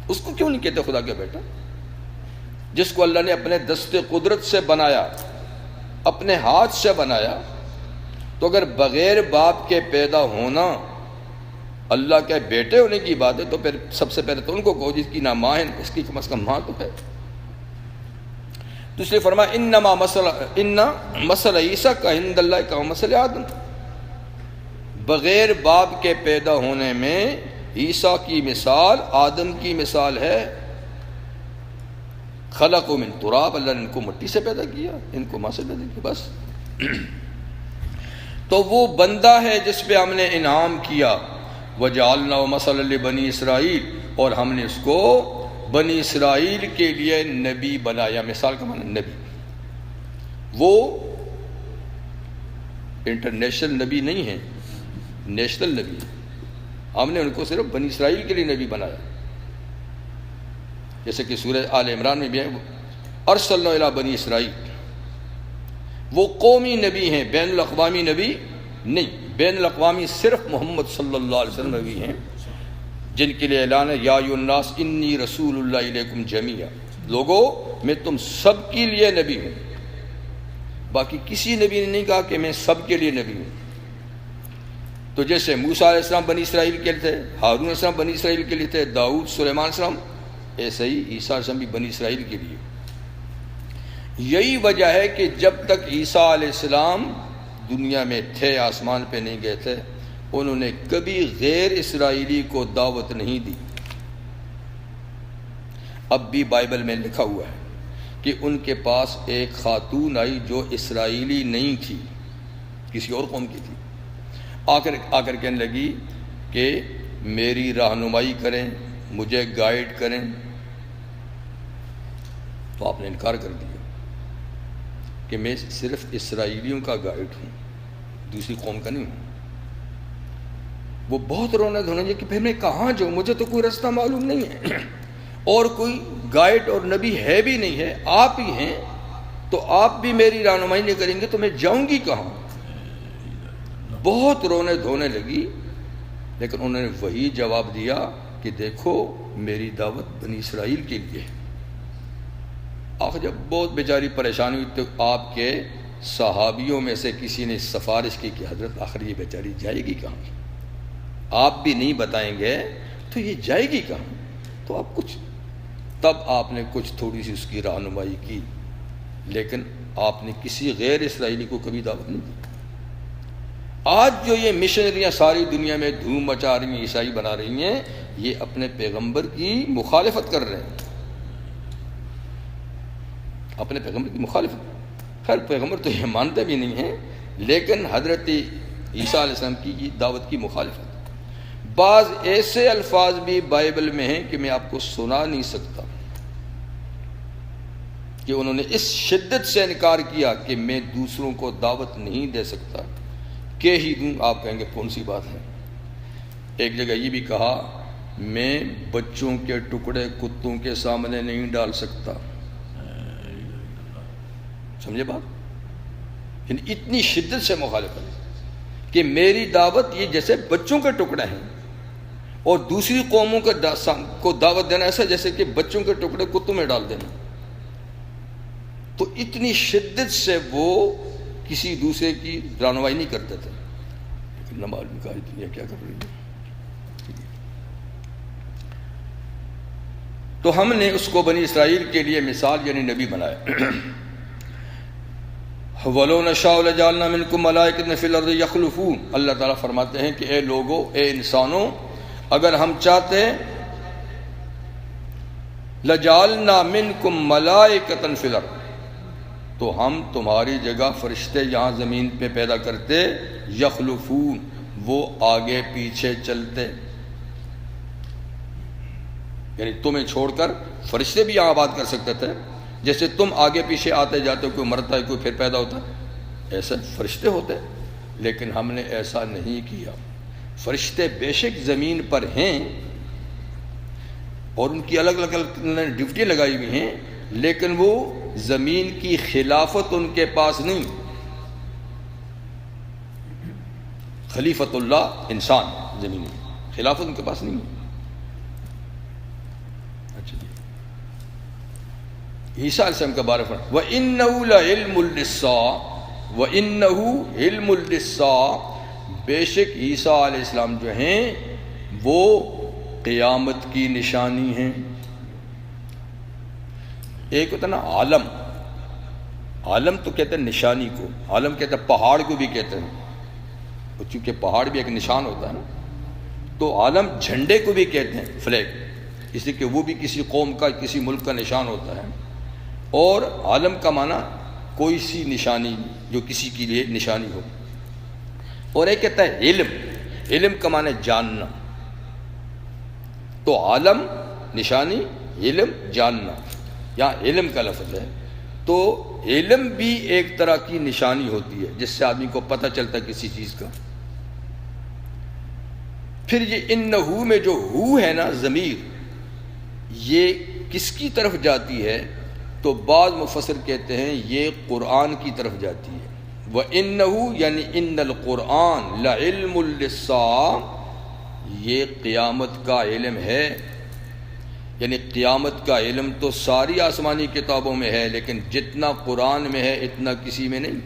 اس کو کیوں نہیں کہتے خدا کا بیٹا؟ جس کو اللہ نے اپنے دست قدرت سے بنایا، اپنے ہاتھ سے بنایا، تو اگر بغیر باپ کے پیدا ہونا اللہ کے بیٹے ہونے کی بات ہے تو پھر سب سے پہلے تو ان کو کہو جس کی نہ ماں ہے، اس کی کم از کم ماں تو ہے۔ تو اس لیے فرمایا انما مثل عیسیٰ کا عند اللہ کا مثل آدم، بغیر باپ کے پیدا ہونے میں عیسیٰ کی مثال آدم کی مثال ہے۔ خلقوا من تراب، اللہ نے ان کو مٹی سے پیدا کیا، ان کو ماں سے پیدا کیا، بس۔ تو وہ بندہ ہے جس پہ ہم نے انعام کیا، وَجَعَلْنَا مَثَلًا لِبَنِي اسرائیل، اور ہم نے اس کو بنی اسرائیل کے لیے نبی بنایا۔ مثال کا معنی نبی، وہ انٹرنیشنل نبی نہیں ہے، نیشنل نبی۔ ہم نے ان کو صرف بنی اسرائیل کے لیے نبی بنایا، جیسے کہ سورہ آل عمران میں بھی ہے ارسلنا الی بنی اسرائیل۔ وہ قومی نبی ہیں، بین الاقوامی نبی نہیں۔ بین الاقوامی صرف محمد صلی اللہ علیہ وسلم نبی ہیں، جن کے لیے اعلان ہے یا ایھا الناس انی رسول اللہ الیکم جمیعا، لوگو میں تم سب کے لیے نبی ہوں۔ باقی کسی نبی نے نہیں کہا کہ میں سب کے لیے نبی ہوں۔ تو جیسے موسیٰ علیہ السلام بنی اسرائیل کے لیے تھے، ہارون علیہ السلام بنی اسرائیل کے لیے تھے، داؤد، سلیمان علیہ السلام، ایسے ہی عیسیٰ علیہ السلام بھی بنی اسرائیل کے لیے۔ یہی وجہ ہے کہ جب تک عیسیٰ علیہ السلام دنیا میں تھے، آسمان پہ نہیں گئے تھے، انہوں نے کبھی غیر اسرائیلی کو دعوت نہیں دی۔ اب بھی بائبل میں لکھا ہوا ہے کہ ان کے پاس ایک خاتون آئی جو اسرائیلی نہیں تھی، کسی اور قوم کی تھی، آ کر کہنے لگی کہ میری رہنمائی کریں، مجھے گائیڈ کریں، تو آپ نے انکار کر دیا کہ میں صرف اسرائیلیوں کا گائیڈ ہوں، دوسری قوم کا نہیں ہوں۔ وہ بہت رونا دھونا کہ پھر میں کہاں جاؤں، مجھے تو کوئی راستہ معلوم نہیں ہے اور کوئی گائیڈ اور نبی ہے بھی نہیں ہے، آپ ہی ہیں، تو آپ بھی میری رہنمائی نہیں کریں گے تو میں جاؤں گی کہاں؟ بہت رونے دھونے لگی، لیکن انہوں نے وہی جواب دیا کہ دیکھو میری دعوت بنی اسرائیل کے لیے ہے۔ آخر جب بہت بیچاری پریشانی ہوئی تو آپ کے صحابیوں میں سے کسی نے سفارش کی کہ حضرت آخر یہ بیچاری جائے گی کہاں؟ آپ بھی نہیں بتائیں گے تو یہ جائے گی کہاں؟ تو آپ تب آپ نے کچھ تھوڑی سی اس کی رہنمائی کی، لیکن آپ نے کسی غیر اسرائیلی کو کبھی دعوت نہیں دی۔ آج جو یہ مشنریاں ساری دنیا میں دھوم مچا رہی ہیں، عیسائی بنا رہی ہیں، یہ اپنے پیغمبر کی مخالفت کر رہے ہیں، اپنے پیغمبر کی مخالفت۔ خیر پیغمبر تو یہ مانتے بھی نہیں ہیں، لیکن حضرت عیسیٰ علیہ السلام کی دعوت کی مخالفت۔ بعض ایسے الفاظ بھی بائبل میں ہیں کہ میں آپ کو سنا نہیں سکتا، کہ انہوں نے اس شدت سے انکار کیا کہ میں دوسروں کو دعوت نہیں دے سکتا، کہ ہی دوں۔ آپ کہیں گے کون سی بات ہے؟ ایک جگہ یہ بھی کہا میں بچوں کے ٹکڑے کتوں کے سامنے نہیں ڈال سکتا۔ سمجھے بات؟ یعنی اتنی شدت سے مخالفت کہ میری دعوت یہ جیسے بچوں کے ٹکڑے ہیں، اور دوسری قوموں کو دعوت دینا ایسا جیسے کہ بچوں کے ٹکڑے کتوں میں ڈال دینا۔ تو اتنی شدت سے وہ کسی دوسرے کی رہنمائی نہیں کرتے تھے، لیکن نہ معلوم کا دنیا کیا کر رہی ہے۔ تو ہم نے اس کو بنی اسرائیل کے لیے مثال یعنی نبی بنایا۔ وَلَوْ نَشَاءُ لَجَعَلْنَا مِنْكُمْ مَلَائِكَةً فِي الْأَرْضِ يَخْلُفُونَ، اللہ تعالیٰ فرماتے ہیں کہ اے لوگو، اے انسانوں، اگر ہم چاہتے لَجَعَلْنَا مِنْكُمْ مَلَائِكَةً فِي الْأَرْضِ، تو ہم تمہاری جگہ فرشتے یہاں زمین پہ پیدا کرتے، یخلفون، وہ آگے پیچھے چلتے، یعنی تمہیں چھوڑ کر فرشتے بھی یہاں آباد کر سکتے تھے، جیسے تم آگے پیچھے آتے جاتے، کوئی مرتا ہے کوئی پھر پیدا ہوتا، ایسے فرشتے ہوتے، لیکن ہم نے ایسا نہیں کیا۔ فرشتے بے شک زمین پر ہیں، اور ان کی الگ الگ ڈیوٹیاں لگائی ہوئی ہیں، لیکن وہ زمین کی خلافت ان کے پاس نہیں. خلیفۃ اللہ انسان زمین میں، خلافت ان کے پاس نہیں ہے. اچھا جی، عیسیٰ علیہ السلام کا بارے میں وَإِنَّهُ لَعِلْمٌ لِّلسَّاعَةِ وَإِنَّهُ عِلْمٌ لِّلسَّاعَةِ، بے شک عیسیٰ علیہ السلام جو ہیں وہ قیامت کی نشانی ہیں. ایک ہوتا ہے نا عالم، عالم تو کہتے ہیں نشانی کو، عالم کہتے ہیں پہاڑ کو بھی کہتے ہیں، چونکہ پہاڑ بھی ایک نشان ہوتا ہے نا، تو عالم جھنڈے کو بھی کہتے ہیں فلیگ، اس لیے کہ وہ بھی کسی قوم کا کسی ملک کا نشان ہوتا ہے. اور عالم کا معنی کوئی سی نشانی جو کسی کے لیے نشانی ہو. اور ایک کہتا ہے علم، علم کا معنی جاننا. تو عالم نشانی، علم جاننا، یہاں علم کا لفظ ہے. تو علم بھی ایک طرح کی نشانی ہوتی ہے جس سے آدمی کو پتہ چلتا ہے کسی چیز کا. پھر یہ انہو میں جو ہو ہے نا ضمیر، یہ کس کی طرف جاتی ہے؟ تو بعض مفسر کہتے ہیں یہ قرآن کی طرف جاتی ہے. وَإِنَّهُ یعنی ان القرآن لَعِلْمٌ لِّلسَّاعَةِ، یہ قیامت کا علم ہے. یعنی قیامت کا علم تو ساری آسمانی کتابوں میں ہے، لیکن جتنا قرآن میں ہے اتنا کسی میں نہیں.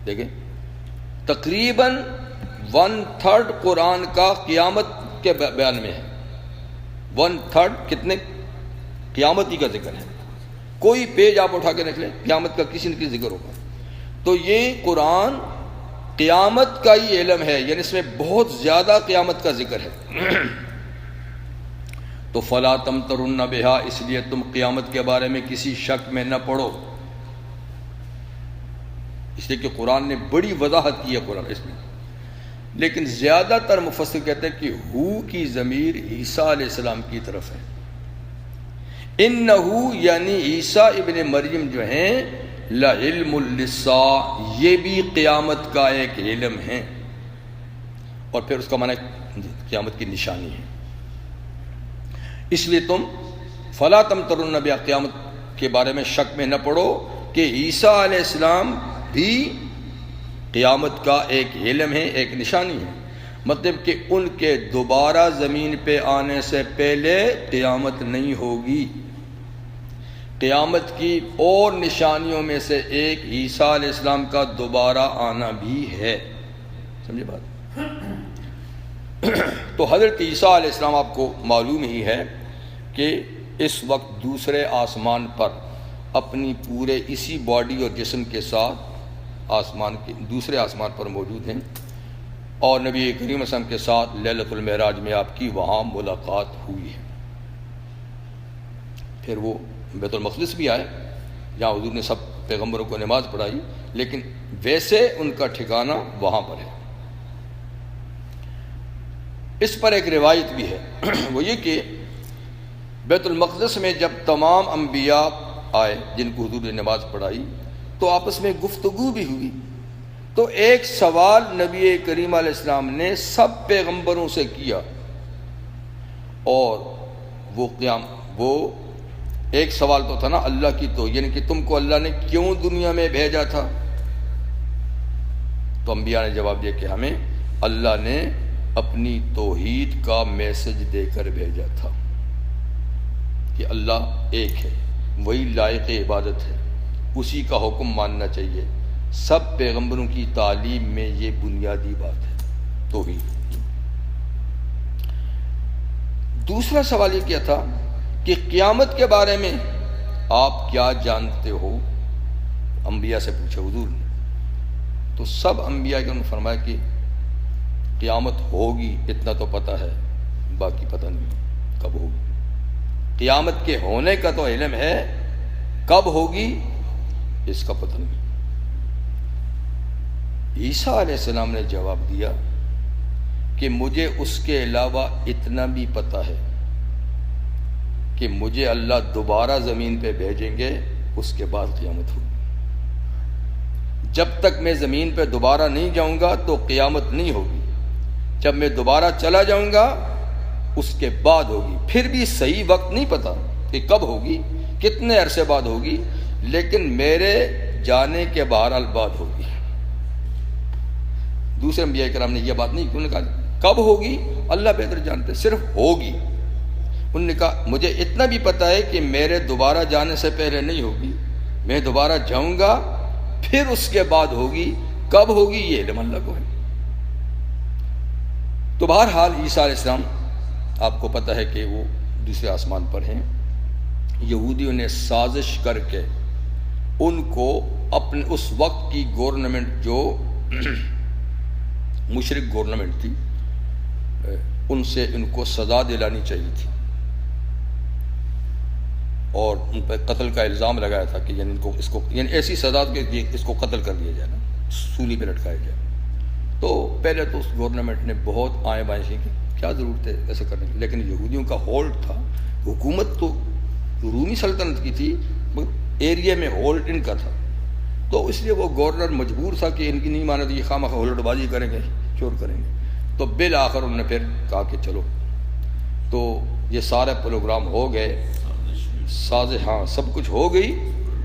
دیکھیں تقریباً 1/3 قرآن کا قیامت کے بیان میں ہے. 1/3 کتنے؟ قیامت ہی کا ذکر ہے. کوئی پیج آپ اٹھا کے رکھ لیں، قیامت کا کسی نہ کسی ذکر ہوگا. تو یہ قرآن قیامت کا ہی علم ہے، یعنی اس میں بہت زیادہ قیامت کا ذکر ہے. تو فلا تمترن بہا، اس لیے تم قیامت کے بارے میں کسی شک میں نہ پڑو، اس لیے کہ قرآن نے بڑی وضاحت کی ہے قرآن اس میں. لیکن زیادہ تر مفسر کہتے ہیں کہ ہو کی ضمیر عیسیٰ علیہ السلام کی طرف ہے. انہو یعنی عیسیٰ ابن مریم جو ہیں لعلم للساعہ، یہ بھی قیامت کا ایک علم ہے. اور پھر اس کا معنی قیامت کی نشانی ہے. اس لیے تم فلا تمترن بہا، قیامت کے بارے میں شک میں نہ پڑو کہ عیسیٰ علیہ السلام بھی قیامت کا ایک علم ہے، ایک نشانی ہے. مطلب کہ ان کے دوبارہ زمین پہ آنے سے پہلے قیامت نہیں ہوگی. قیامت کی اور نشانیوں میں سے ایک عیسیٰ علیہ السلام کا دوبارہ آنا بھی ہے. سمجھے بات؟ تو حضرت عیسیٰ علیہ السلام آپ کو معلوم ہی ہے کہ اس وقت دوسرے آسمان پر اپنی پورے اسی باڈی اور جسم کے ساتھ آسمان کے دوسرے آسمان پر موجود ہیں. اور نبی کریم صلی اللہ علیہ وسلم کے ساتھ لیلۃ المعراج میں آپ کی وہاں ملاقات ہوئی ہے. پھر وہ بیت المقدس بھی آئے جہاں حضور نے سب پیغمبروں کو نماز پڑھائی، لیکن ویسے ان کا ٹھکانہ وہاں پر ہے. اس پر ایک روایت بھی ہے، وہ یہ کہ بیت المقدس میں جب تمام انبیاء آئے جن کو حضور نے نماز پڑھائی تو آپس میں گفتگو بھی ہوئی. تو ایک سوال نبی کریم علیہ السلام نے سب پیغمبروں سے کیا، اور وہ ایک سوال تو تھا نا اللہ کی تو، یعنی کہ تم کو اللہ نے کیوں دنیا میں بھیجا تھا؟ تو انبیاء نے جواب دیا کہ ہمیں اللہ نے اپنی توحید کا میسج دے کر بھیجا تھا کہ اللہ ایک ہے، وہی لائق عبادت ہے، اسی کا حکم ماننا چاہیے. سب پیغمبروں کی تعلیم میں یہ بنیادی بات ہے توحید. دوسرا سوال یہ کیا تھا کہ قیامت کے بارے میں آپ کیا جانتے ہو؟ انبیاء سے پوچھا حضور نے. تو سب انبیاء نے فرمایا کہ قیامت ہوگی اتنا تو پتہ ہے، باقی پتہ نہیں کب ہوگی. قیامت کے ہونے کا تو علم ہے، کب ہوگی اس کا پتہ نہیں. عیسیٰ علیہ السلام نے جواب دیا کہ مجھے اس کے علاوہ اتنا بھی پتہ ہے کہ مجھے اللہ دوبارہ زمین پہ بھیجیں گے، اس کے بعد قیامت ہوگی. جب تک میں زمین پہ دوبارہ نہیں جاؤں گا تو قیامت نہیں ہوگی. جب میں دوبارہ چلا جاؤں گا اس کے بعد ہوگی. پھر بھی صحیح وقت نہیں پتا کہ کب ہوگی، کتنے عرصے بعد ہوگی، لیکن میرے جانے کے بہرحال بعد ہوگی. دوسرے انبیاء کرام نے یہ بات نہیں کیوں نے کہا کب ہوگی اللہ بہتر جانتے، صرف ہوگی. انہوں نے کہا مجھے اتنا بھی پتہ ہے کہ میرے دوبارہ جانے سے پہلے نہیں ہوگی، میں دوبارہ جاؤں گا پھر اس کے بعد ہوگی. کب ہوگی یہ علم اللہ کو ہے. تو بہرحال عیسیٰ علیہ السلام آپ کو پتہ ہے کہ وہ دوسرے آسمان پر ہیں. یہودیوں نے سازش کر کے ان کو اپنے اس وقت کی گورنمنٹ جو مشرک گورنمنٹ تھی ان سے ان کو سزا دلانی چاہیے تھی، اور ان پہ قتل کا الزام لگایا تھا کہ یعنی اس کو یعنی ایسی سزا کہ اس کو قتل کر دیا جائے نا، سولی پہ لٹکایا جائے. تو پہلے تو اس گورنمنٹ نے بہت آئیں بائیں کی کہ کیا ضرورت ہے ایسے کرنے کی، لیکن یہودیوں کا ہولڈ تھا. حکومت تو رومی سلطنت کی تھی مگر ایریا میں ہولڈ ان کا تھا، تو اس لیے وہ گورنر مجبور تھا کہ ان کی نہیں مانے تو یہ خواہ مخواہ ہولڈ بازی کریں گے، چور کریں گے. تو بالآخر انہوں نے پھر کہا کہ چلو، تو یہ سارے پروگرام ہو گئے، سازش ہاں سب کچھ ہو گئی،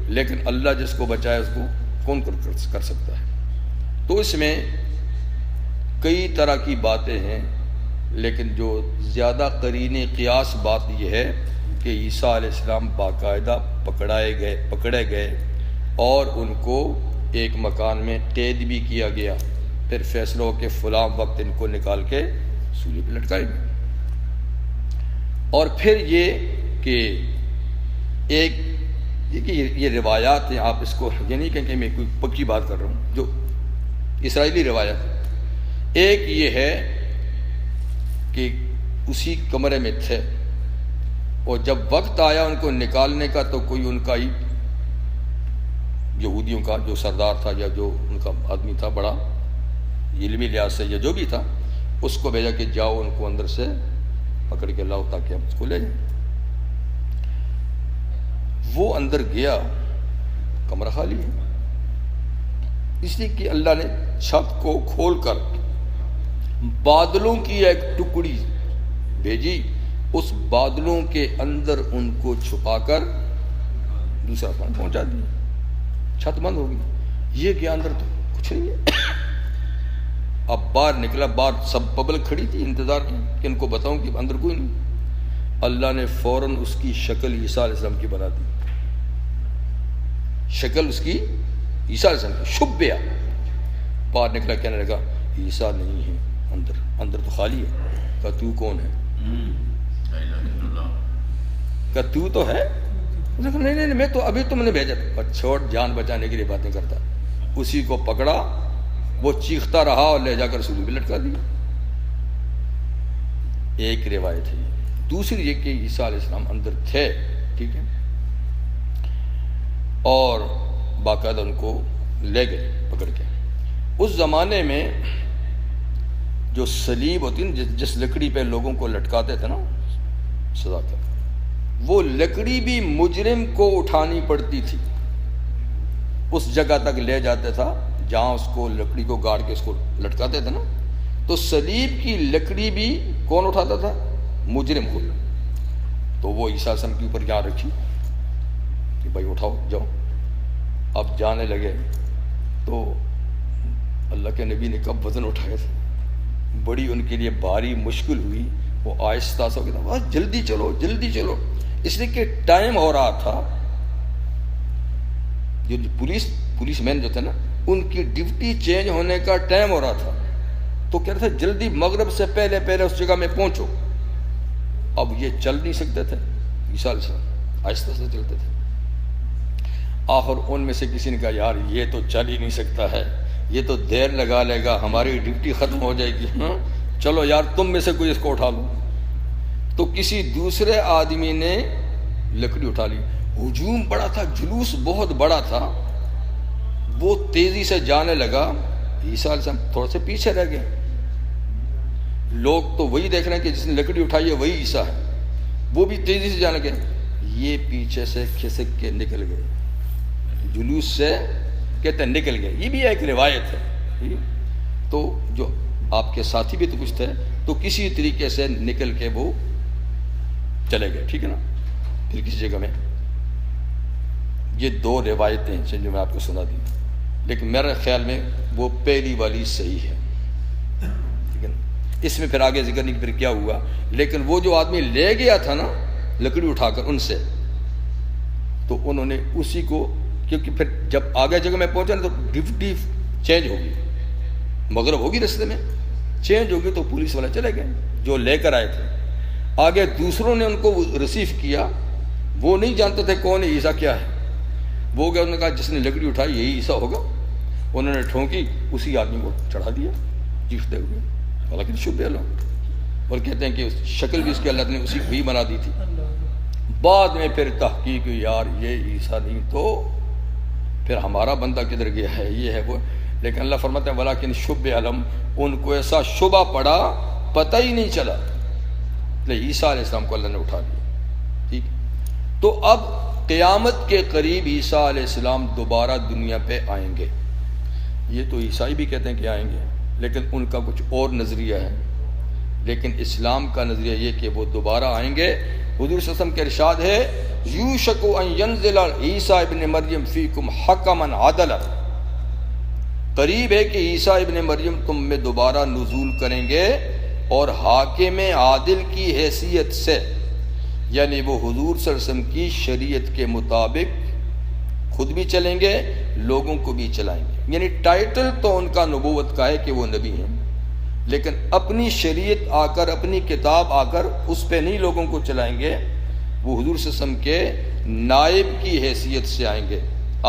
لیکن اللہ جس کو بچائے اس کو کون کر سکتا ہے. تو اس میں کئی طرح کی باتیں ہیں، لیکن جو زیادہ قرین قیاس بات یہ ہے کہ عیسیٰ علیہ السلام باقاعدہ پکڑے گئے اور ان کو ایک مکان میں قید بھی کیا گیا. پھر فیصلہ ہو کہ فلاں وقت ان کو نکال کے سولی پہ لٹکائے گئے. اور پھر یہ کہ ایک یہ روایات ہیں، آپ اس کو یہ نہیں کہیں کہ میں کوئی پکی بات کر رہا ہوں، جو اسرائیلی روایت. ایک یہ ہے کہ اسی کمرے میں تھے اور جب وقت آیا ان کو نکالنے کا تو کوئی ان کا ہی یہودیوں کا جو سردار تھا یا جو ان کا آدمی تھا بڑا علمی لحاظ سے یا جو بھی تھا، اس کو بھیجا کہ جاؤ ان کو اندر سے پکڑ کے لاؤ تاکہ ہم اس کو لے جائیں. وہ اندر گیا، کمرہ خالی ہے، اس لیے کہ اللہ نے چھت کو کھول کر بادلوں کی ایک ٹکڑی بھیجی، اس بادلوں کے اندر ان کو چھپا کر دوسرا آسمان پہنچا دیا. چھت بند ہوگی، یہ کیا اندر تو کچھ نہیں ہے. اب باہر نکلا، باہر سب پبلک کھڑی تھی انتظار کی کہ ان کو بتاؤں کہ اندر کوئی نہیں. اللہ نے فوراً اس کی شکل عیسیٰ علیہ السلام کی بنا دی. شکل اس کی عیسیٰ علیہ السلام کی شبیہ. باہر نکلا، کہنے لگا عیسیٰ نہیں ہے اندر تو خالی ہے. کہا تو کون ہے؟ کہا تو تو ہے؟ نہیں میں تو ابھی تم نے بھیجا تھا. چھوڑ، جان بچانے کے لیے باتیں کرتا. اسی کو پکڑا، وہ چیختا رہا اور لے جا کر سولی پہ لٹکا دیا. ایک روایت ہے. دوسری یہ کہ عیسیٰ علیہ السلام اندر تھے، ٹھیک ہے، اور باقاعدہ ان کو لے گئے پکڑ کے. اس زمانے میں جو صلیب ہوتی نا، جس لکڑی پہ لوگوں کو لٹکاتے تھے نا سزا کر، وہ لکڑی بھی مجرم کو اٹھانی پڑتی تھی. اس جگہ تک لے جاتے تھا جہاں اس کو لکڑی کو گاڑ کے اس کو لٹکاتے تھے نا، تو صلیب کی لکڑی بھی کون اٹھاتا تھا؟ مجرم کو. تو وہ عیسیٰ علیہ السلام کے اوپر یہاں رکھی کہ بھائی اٹھاؤ جاؤ. اب جانے لگے تو اللہ کے نبی نے کب وزن اٹھایا تھا، بڑی ان کے لیے بھاری مشکل ہوئی. وہ آہستہ سا کہتا بس جلدی چلو جلدی چلو، اس لیے کہ ٹائم ہو رہا تھا. جو پولیس مین جو تھے نا، ان کی ڈیوٹی چینج ہونے کا ٹائم ہو رہا تھا. تو کہہ رہے تھے جلدی مغرب سے پہلے اس جگہ میں پہنچو. اب یہ چل نہیں سکتے تھے، عیسیٰ علیہ السلام آہستہ سے چلتے تھے. آخر ان میں سے کسی نے کہا یار یہ تو چل ہی نہیں سکتا ہے، یہ تو دیر لگا لے گا، ہماری ڈیوٹی ختم ہو جائے گی. ہاں چلو یار تم میں سے کوئی اس کو اٹھا لو. تو کسی دوسرے آدمی نے لکڑی اٹھا لی. ہجوم بڑا تھا، جلوس بہت بڑا تھا، وہ تیزی سے جانے لگا. عیسیٰ علیہ السلام تھوڑا سے پیچھے رہ گئے. لوگ تو وہی دیکھ رہے ہیں کہ جس نے لکڑی اٹھائی ہے وہی عیسیٰ ہے، وہ بھی تیزی سے جانے گئے. یہ پیچھے سے کھسک کے نکل گئے، جلوس سے کہتے ہیں نکل گئے. یہ بھی ایک روایت ہے. تو جو آپ کے ساتھی بھی تو کچھ تھے، تو کسی طریقے سے نکل کے وہ چلے گئے، ٹھیک ہے نا۔ پھر کسی جگہ میں یہ دو روایتیں ہیں جو میں آپ کو سنا دی، لیکن میرے خیال میں وہ پہلی والی صحیح ہے، ٹھیک ہے نا۔ اس میں پھر آگے ذکر نہیں پھر کیا ہوا، لیکن وہ جو آدمی لے گیا تھا نا لکڑی اٹھا کر ان سے، تو انہوں نے اسی کو، کیونکہ پھر جب آگے جگہ میں پہنچا نا تو ڈیوٹی چینج ہوگی، مغرب ہوگی رستے میں چینج ہوگی، تو پولیس والے چلے گئے جو لے کر آئے تھے۔ آگے دوسروں نے ان کو ریسیو کیا، وہ نہیں جانتے تھے کون ہے عیسیٰ کیا ہے، وہ گئے، انہوں نے کہا جس نے لکڑی اٹھائی یہی عیسیٰ ہوگا، انہوں نے ٹھونکی، اسی آدمی کو چڑھا دیا چیختے ہوئے، حالانکہ شبہ اللہ، اور کہتے ہیں کہ شکل بھی اس کے اللہ نے اسی بھی بنا دی تھی۔ بعد میں پھر تحقیق یار یہ عیسیٰ نہیں تو پھر ہمارا بندہ کدھر گیا ہے، یہ ہے وہ، لیکن اللہ فرماتے ہیں ولیکن شب علم، ان کو ایسا شبہ پڑا پتہ ہی نہیں چلا، عیسیٰ علیہ السلام کو اللہ نے اٹھا لیا، ٹھیک۔ تو اب قیامت کے قریب عیسیٰ علیہ السلام دوبارہ دنیا پہ آئیں گے، یہ تو عیسائی بھی کہتے ہیں کہ آئیں گے، لیکن ان کا کچھ اور نظریہ ہے، لیکن اسلام کا نظریہ یہ کہ وہ دوبارہ آئیں گے۔ حضور صلی اللہ علیہ وسلم کے ارشاد ہے یوشک ان ینزل عیسیٰ ابن مریم فیکم حکما عدلا، قریب ہے کہ عیسیٰ ابن مریم تم میں دوبارہ نزول کریں گے اور حاکم عادل کی حیثیت سے، یعنی وہ حضور صلی اللہ علیہ وسلم کی شریعت کے مطابق خود بھی چلیں گے، لوگوں کو بھی چلائیں گے، یعنی ٹائٹل تو ان کا نبوت کا ہے کہ وہ نبی ہیں، لیکن اپنی شریعت آ کر، اپنی کتاب آ کر اس پہ نہیں لوگوں کو چلائیں گے، وہ حضور صلی اللہ علیہ وسلم کے نائب کی حیثیت سے آئیں گے،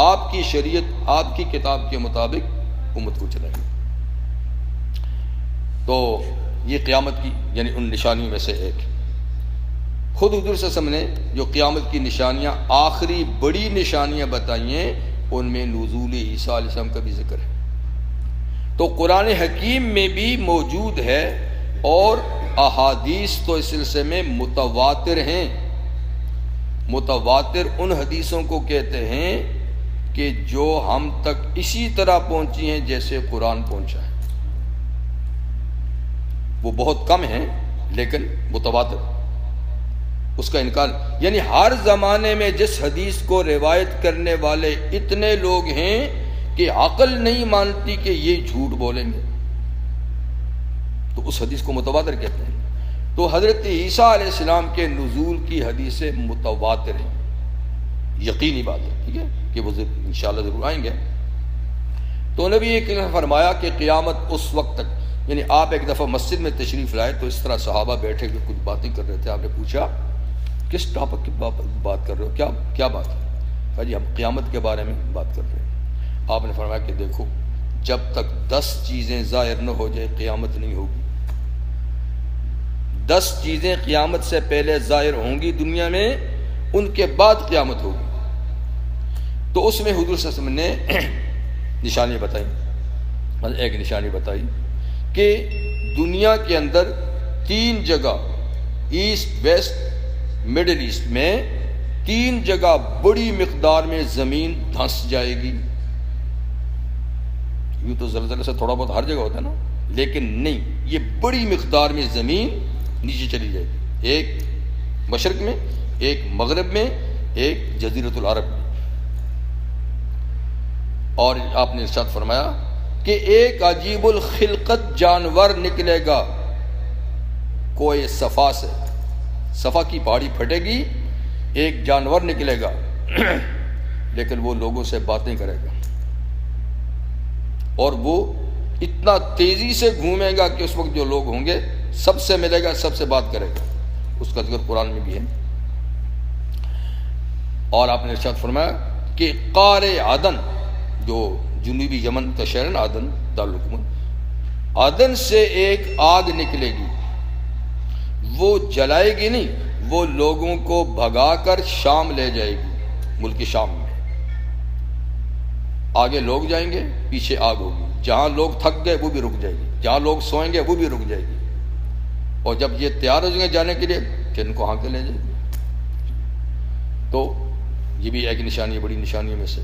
آپ کی شریعت، آپ کی کتاب کے مطابق امت کو چلائیں گے۔ تو یہ قیامت کی یعنی ان نشانیوں میں سے ایک، خود حضور صلی اللہ علیہ وسلم نے جو قیامت کی نشانیاں، آخری بڑی نشانیاں بتائی ہیں، ان میں نزول عیسیٰ علیہ السلام کا بھی ذکر ہے، تو قرآن حکیم میں بھی موجود ہے، اور احادیث تو اس سلسلے میں متواتر ہیں۔ متواتر ان حدیثوں کو کہتے ہیں کہ جو ہم تک اسی طرح پہنچی ہیں جیسے قرآن پہنچا ہے، وہ بہت کم ہیں لیکن متواتر، اس کا انکار، یعنی ہر زمانے میں جس حدیث کو روایت کرنے والے اتنے لوگ ہیں کہ عقل نہیں مانتی کہ یہ جھوٹ بولیں گے، تو اس حدیث کو متواتر کہتے ہیں۔ تو حضرت عیسیٰ علیہ السلام کے نزول کی حدیثیں متواتر ہیں، یقینی بات ہے، ٹھیک ہے، کہ وہ انشاءاللہ ضرور آئیں گے۔ تو نبی کریم نے فرمایا کہ قیامت اس وقت تک، یعنی آپ ایک دفعہ مسجد میں تشریف لائے تو اس طرح صحابہ بیٹھے کہ کچھ باتیں کر رہے تھے، آپ نے پوچھا کس ٹاپک کی بات کر رہے ہو، کیا بات ہے؟ کہا جی ہم قیامت کے بارے میں بات کر رہے ہیں۔ آپ نے فرمایا کہ دیکھو جب تک 10 چیزیں ظاہر نہ ہو جائے قیامت نہیں ہوگی، 10 چیزیں قیامت سے پہلے ظاہر ہوں گی دنیا میں، ان کے بعد قیامت ہوگی۔ تو اس میں حضور صلی اللہ علیہ وسلم نے نشانی بتائی، ایک نشانی بتائی کہ دنیا کے اندر 3 جگہ، ایسٹ ویسٹ مڈل ایسٹ میں 3 جگہ بڑی مقدار میں زمین دھنس جائے گی۔ یوں تو زلزلے سے تھوڑا بہت ہر جگہ ہوتا ہے نا، لیکن نہیں، یہ بڑی مقدار میں زمین نیچے چلی جائے گی، ایک مشرق میں، ایک مغرب میں، ایک جزیرۃ العرب میں۔ اور آپ نے ارشاد فرمایا کہ ایک عجیب الخلقت جانور نکلے گا کوئی صفا سے، صفا کی پہاڑی پھٹے گی، ایک جانور نکلے گا لیکن وہ لوگوں سے باتیں کرے گا، اور وہ اتنا تیزی سے گھومے گا کہ اس وقت جو لوگ ہوں گے سب سے ملے گا، سب سے بات کرے گا، اس کا ذکر قرآن میں بھی ہے۔ اور آپ نے ارشاد فرمایا کہ قار عدن، جو جنوبی یمن کا شہر ہے نا عدن، دارالحکومت، عدن سے ایک آگ نکلے گی، وہ جلائے گی نہیں، وہ لوگوں کو بھگا کر شام لے جائے گی، ملک شام میں۔ آگے لوگ جائیں گے، پیچھے آگ ہوگی، جہاں لوگ تھک گئے وہ بھی رک جائے گی، جہاں لوگ سوئیں گے وہ بھی رک جائے گی، اور جب یہ تیار ہو جائیں گے جانے کے لیے پھر ان کو ہاں کے لے جائے گی۔ تو یہ بھی ایک نشانی، بڑی نشانیوں میں سے۔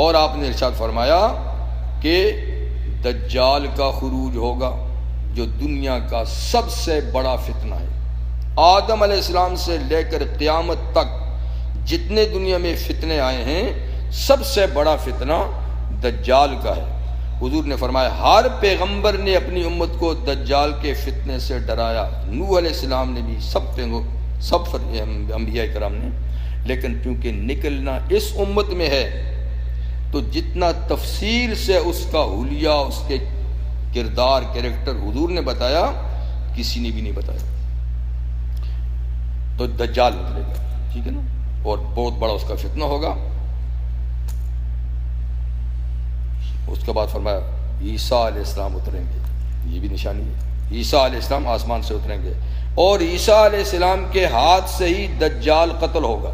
اور آپ نے ارشاد فرمایا کہ دجال کا خروج ہوگا، جو دنیا کا سب سے بڑا فتنہ ہے۔ آدم علیہ السلام سے لے کر قیامت تک جتنے دنیا میں فتنے آئے ہیں، سب سے بڑا فتنہ دجال کا ہے۔ حضور نے فرمایا ہر پیغمبر نے اپنی امت کو دجال کے فتنے سے ڈرایا۔ نوح علیہ السلام نے بھی، سب انبیاء کرام نے، لیکن چونکہ نکلنا اس امت میں ہے تو جتنا تفصیل سے اس کا حلیہ، اس کے کردار، کریکٹر حضور نے بتایا، کسی نے بھی نہیں بتایا۔ تو دجال نکلے گا، ٹھیک ہے نا، اور بہت بڑا اس کا فتنہ ہوگا۔ اس کے بعد فرمایا عیسیٰ علیہ السلام اتریں گے، یہ بھی نشانی ہے، عیسیٰ علیہ السلام آسمان سے اتریں گے، اور عیسیٰ علیہ السلام کے ہاتھ سے ہی دجال قتل ہوگا،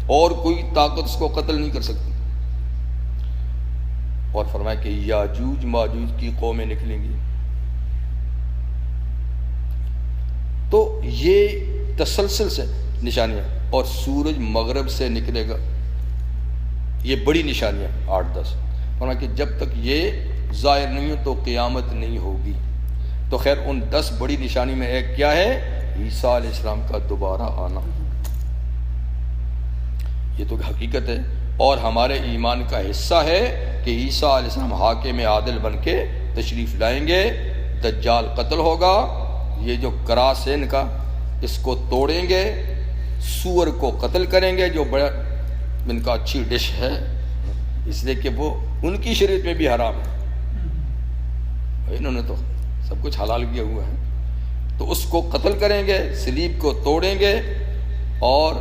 اور کوئی طاقت اس کو قتل نہیں کر سکتی۔ اور فرمایا کہ یاجوج ماجوج کی قومیں نکلیں گی۔ تو یہ تسلسل سے نشانیاں، اور سورج مغرب سے نکلے گا، یہ بڑی نشانیاں 8-10۔ فرمایا کہ جب تک یہ ظاہر نہیں ہو تو قیامت نہیں ہوگی۔ تو خیر ان 10 بڑی نشانی میں ایک کیا ہے؟ عیسیٰ علیہ السلام کا دوبارہ آنا۔ یہ تو حقیقت ہے، اور ہمارے ایمان کا حصہ ہے کہ عیسیٰ علیہ السلام حاکم عادل بن کے تشریف لائیں گے، دجال قتل ہوگا، یہ جو کراس ہے ان کا، اس کو توڑیں گے، سور کو قتل کریں گے، جو بڑا ان کا اچھی ڈش ہے، اس لیے کہ وہ ان کی شریعت میں بھی حرام ہے، انہوں نے تو سب کچھ حلال کیا ہوا ہے، تو اس کو قتل کریں گے، صلیب کو توڑیں گے، اور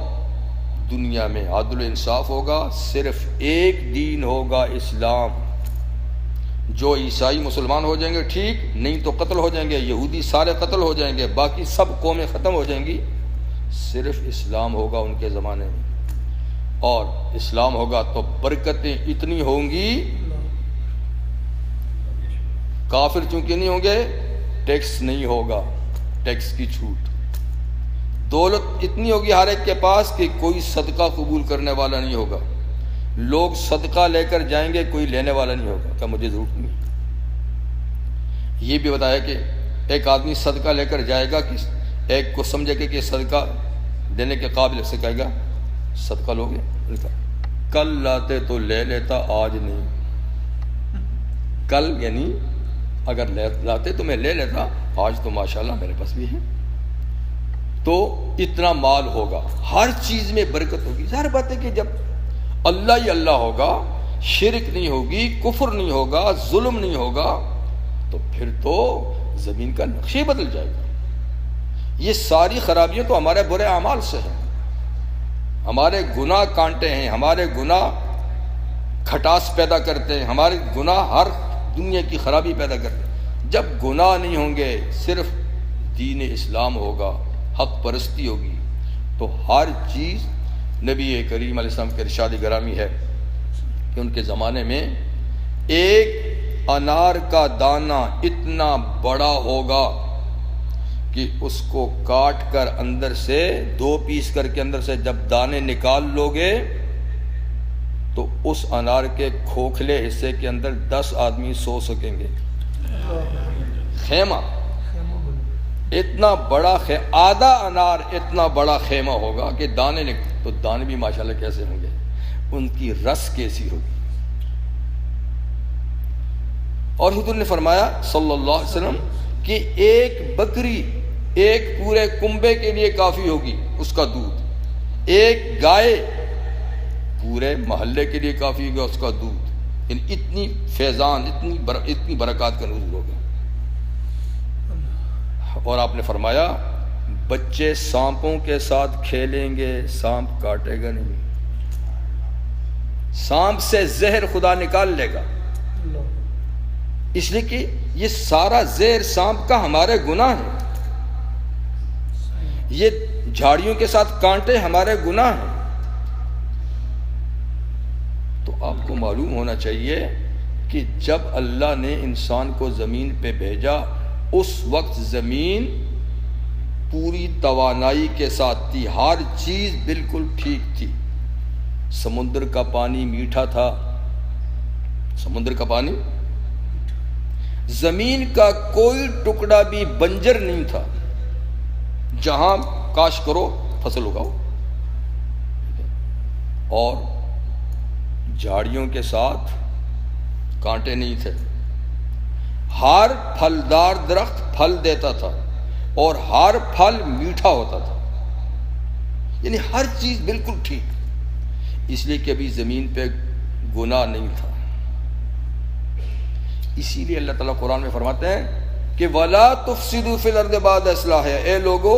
دنیا میں عدل و انصاف ہوگا، صرف ایک دین ہوگا اسلام۔ جو عیسائی مسلمان ہو جائیں گے ٹھیک، نہیں تو قتل ہو جائیں گے، یہودی سارے قتل ہو جائیں گے، باقی سب قومیں ختم ہو جائیں گی، صرف اسلام ہوگا ان کے زمانے میں، اور اسلام ہوگا تو برکتیں اتنی ہوں گی۔ کافر چونکہ نہیں ہوں گے، ٹیکس نہیں ہوگا، ٹیکس کی چھوٹ، دولت اتنی ہوگی ہر ایک کے پاس کہ کوئی صدقہ قبول کرنے والا نہیں ہوگا، لوگ صدقہ لے کر جائیں گے، کوئی لینے والا نہیں ہوگا کہ مجھے ضرورت نہیں۔ یہ بھی بتایا کہ ایک آدمی صدقہ لے کر جائے گا، کہ ایک کو سمجھے کہ یہ صدقہ دینے کے قابل سے کہے گا صدقہ لوگے، کل لاتے تو لے لیتا، آج نہیں۔ کل یعنی اگر لاتے تو میں لے لیتا، آج تو ماشاءاللہ میرے پاس بھی ہے۔ تو اتنا مال ہوگا، ہر چیز میں برکت ہوگی۔ ظاہر بات ہے کہ جب اللہ ہی اللہ ہوگا، شرک نہیں ہوگی، کفر نہیں ہوگا، ظلم نہیں ہوگا، تو پھر تو زمین کا نقشہ بدل جائے گا۔ یہ ساری خرابیاں تو ہمارے برے اعمال سے ہیں، ہمارے گناہ کانٹے ہیں، ہمارے گناہ کھٹاس پیدا کرتے ہیں، ہمارے گناہ ہر دنیا کی خرابی پیدا کرتے ہیں۔ جب گناہ نہیں ہوں گے، صرف دین اسلام ہوگا، حق پرستی ہوگی، تو ہر چیز نبی کریم علیہ السلام کے ارشاد گرامی ہے کہ ان کے زمانے میں ایک انار کا دانہ اتنا بڑا ہوگا کہ اس کو کاٹ کر اندر سے 2 پیس کر کے اندر سے جب دانے نکال لوگے تو اس انار کے کھوکھلے حصے کے اندر 10 آدمی سو سکیں گے۔ خیمہ اتنا بڑا، آدھا انار اتنا بڑا خیمہ ہوگا کہ دانے تو دانے بھی ماشاءاللہ کیسے ہوں گے، ان کی رس کیسی ہوگی۔ اور حضور نے فرمایا صلی اللہ علیہ وسلم کہ ایک بکری ایک پورے کنبے کے لیے کافی ہوگی، اس کا دودھ، ایک گائے پورے محلے کے لیے کافی ہوگا، اس کا دودھ، یعنی اتنی فیضان، اتنی برکات کا نزول ہوگا۔ اور آپ نے فرمایا بچے سانپوں کے ساتھ کھیلیں گے، سانپ کاٹے گا نہیں، سانپ سے زہر خدا نکال لے گا، اس لیے کہ یہ سارا زہر سانپ کا ہمارے گناہ ہے، یہ جھاڑیوں کے ساتھ کانٹے ہمارے گناہ ہیں۔ تو آپ کو معلوم ہونا چاہیے کہ جب اللہ نے انسان کو زمین پہ بھیجا، اس وقت زمین پوری توانائی کے ساتھ تھی، ہر چیز بالکل ٹھیک تھی، سمندر کا پانی میٹھا تھا، سمندر کا پانی زمین کا کوئی ٹکڑا بھی بنجر نہیں تھا، جہاں کاشت کرو فصل اگاؤ، اور جھاڑیوں کے ساتھ کانٹے نہیں تھے، ہر پھلدار درخت پھل دیتا تھا اور ہر پھل میٹھا ہوتا تھا، یعنی ہر چیز بالکل ٹھیک، اس لیے کہ ابھی زمین پہ گناہ نہیں تھا۔ اسی لیے اللہ تعالیٰ قرآن میں فرماتے ہیں کہ وَلَا تُفْسِدُوا فِي الْأَرْضِ بَعْدَ إِصْلَاحِهَا، اے لوگو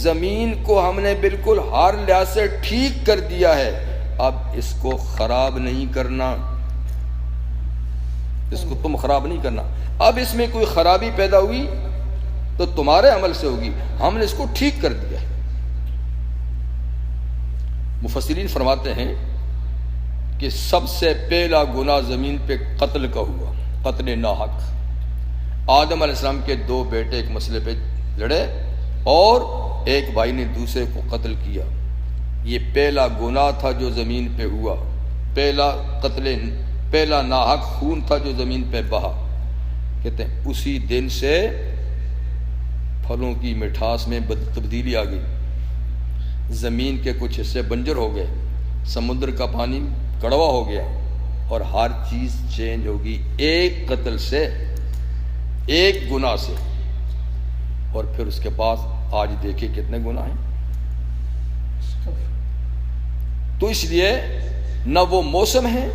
زمین کو ہم نے بالکل ہر لحاظ سے ٹھیک کر دیا ہے، اب اس کو خراب نہیں کرنا، اس کو تم خراب نہیں کرنا۔ اب اس میں کوئی خرابی پیدا ہوئی تو تمہارے عمل سے ہوگی، ہم نے اس کو ٹھیک کر دیا ہے۔ مفسرین فرماتے ہیں کہ سب سے پہلا گناہ زمین پہ قتل کا ہوا، قتل ناحق۔ آدم علیہ السلام کے 2 بیٹے ایک مسئلے پہ لڑے اور ایک بھائی نے دوسرے کو قتل کیا، یہ پہلا گناہ تھا جو زمین پہ ہوا، پہلا ناحق خون تھا جو زمین پہ بہا۔ کہتے ہیں اسی دن سے پھلوں کی مٹھاس میں تبدیلی آ گئی، زمین کے کچھ حصے بنجر ہو گئے، سمندر کا پانی کڑوا ہو گیا، اور ہر چیز چینج ہوگی ایک قتل سے، ایک گناہ سے۔ اور پھر اس کے بعد آج دیکھیں کتنے گناہ ہیں۔ تو اس لیے نہ وہ موسم ہے،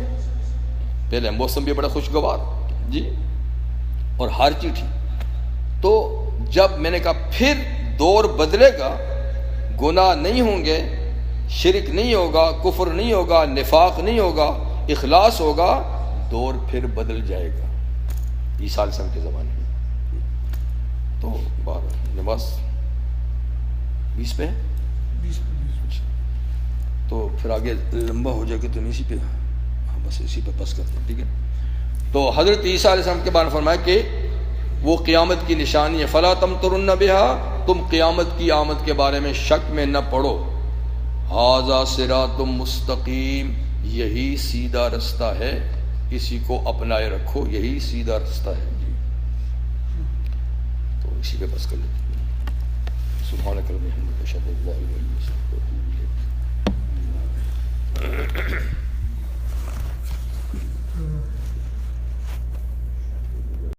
پہلے موسم بھی بڑا خوشگوار جی، اور ہر چیز ٹھیک۔ تو جب میں نے کہا پھر دور بدلے گا، گناہ نہیں ہوں گے، شرک نہیں ہوگا، کفر نہیں ہوگا، نفاق نہیں ہوگا، اخلاص ہوگا، دور پھر بدل جائے گا عیسیٰ علیہ السلام کے زمانے میں۔ تو نماز 20 پہ، تو پھر آگے لمبا ہو جائے گا تو اسی پہ، بس اسی پہ بس کرتے ہیں، ٹھیک ہے۔ تو حضرت عیسیٰ علیہ السلام کے بارے میں فرمایا کہ وہ قیامت کی نشانی ہے، فلا تمترن بہا، تم قیامت کی آمد کے بارے میں شک میں نہ پڑو، ھذا صراط مستقیم، یہی سیدھا رستہ ہے، اسی کو اپنائے رکھو، یہی سیدھا رستہ ہے جی۔ تو اسی پہ بس کر لیتے ہیں۔ سبحانک اللہم وبحمدک، اشہد ان لا الہ الا انت، استغفرک۔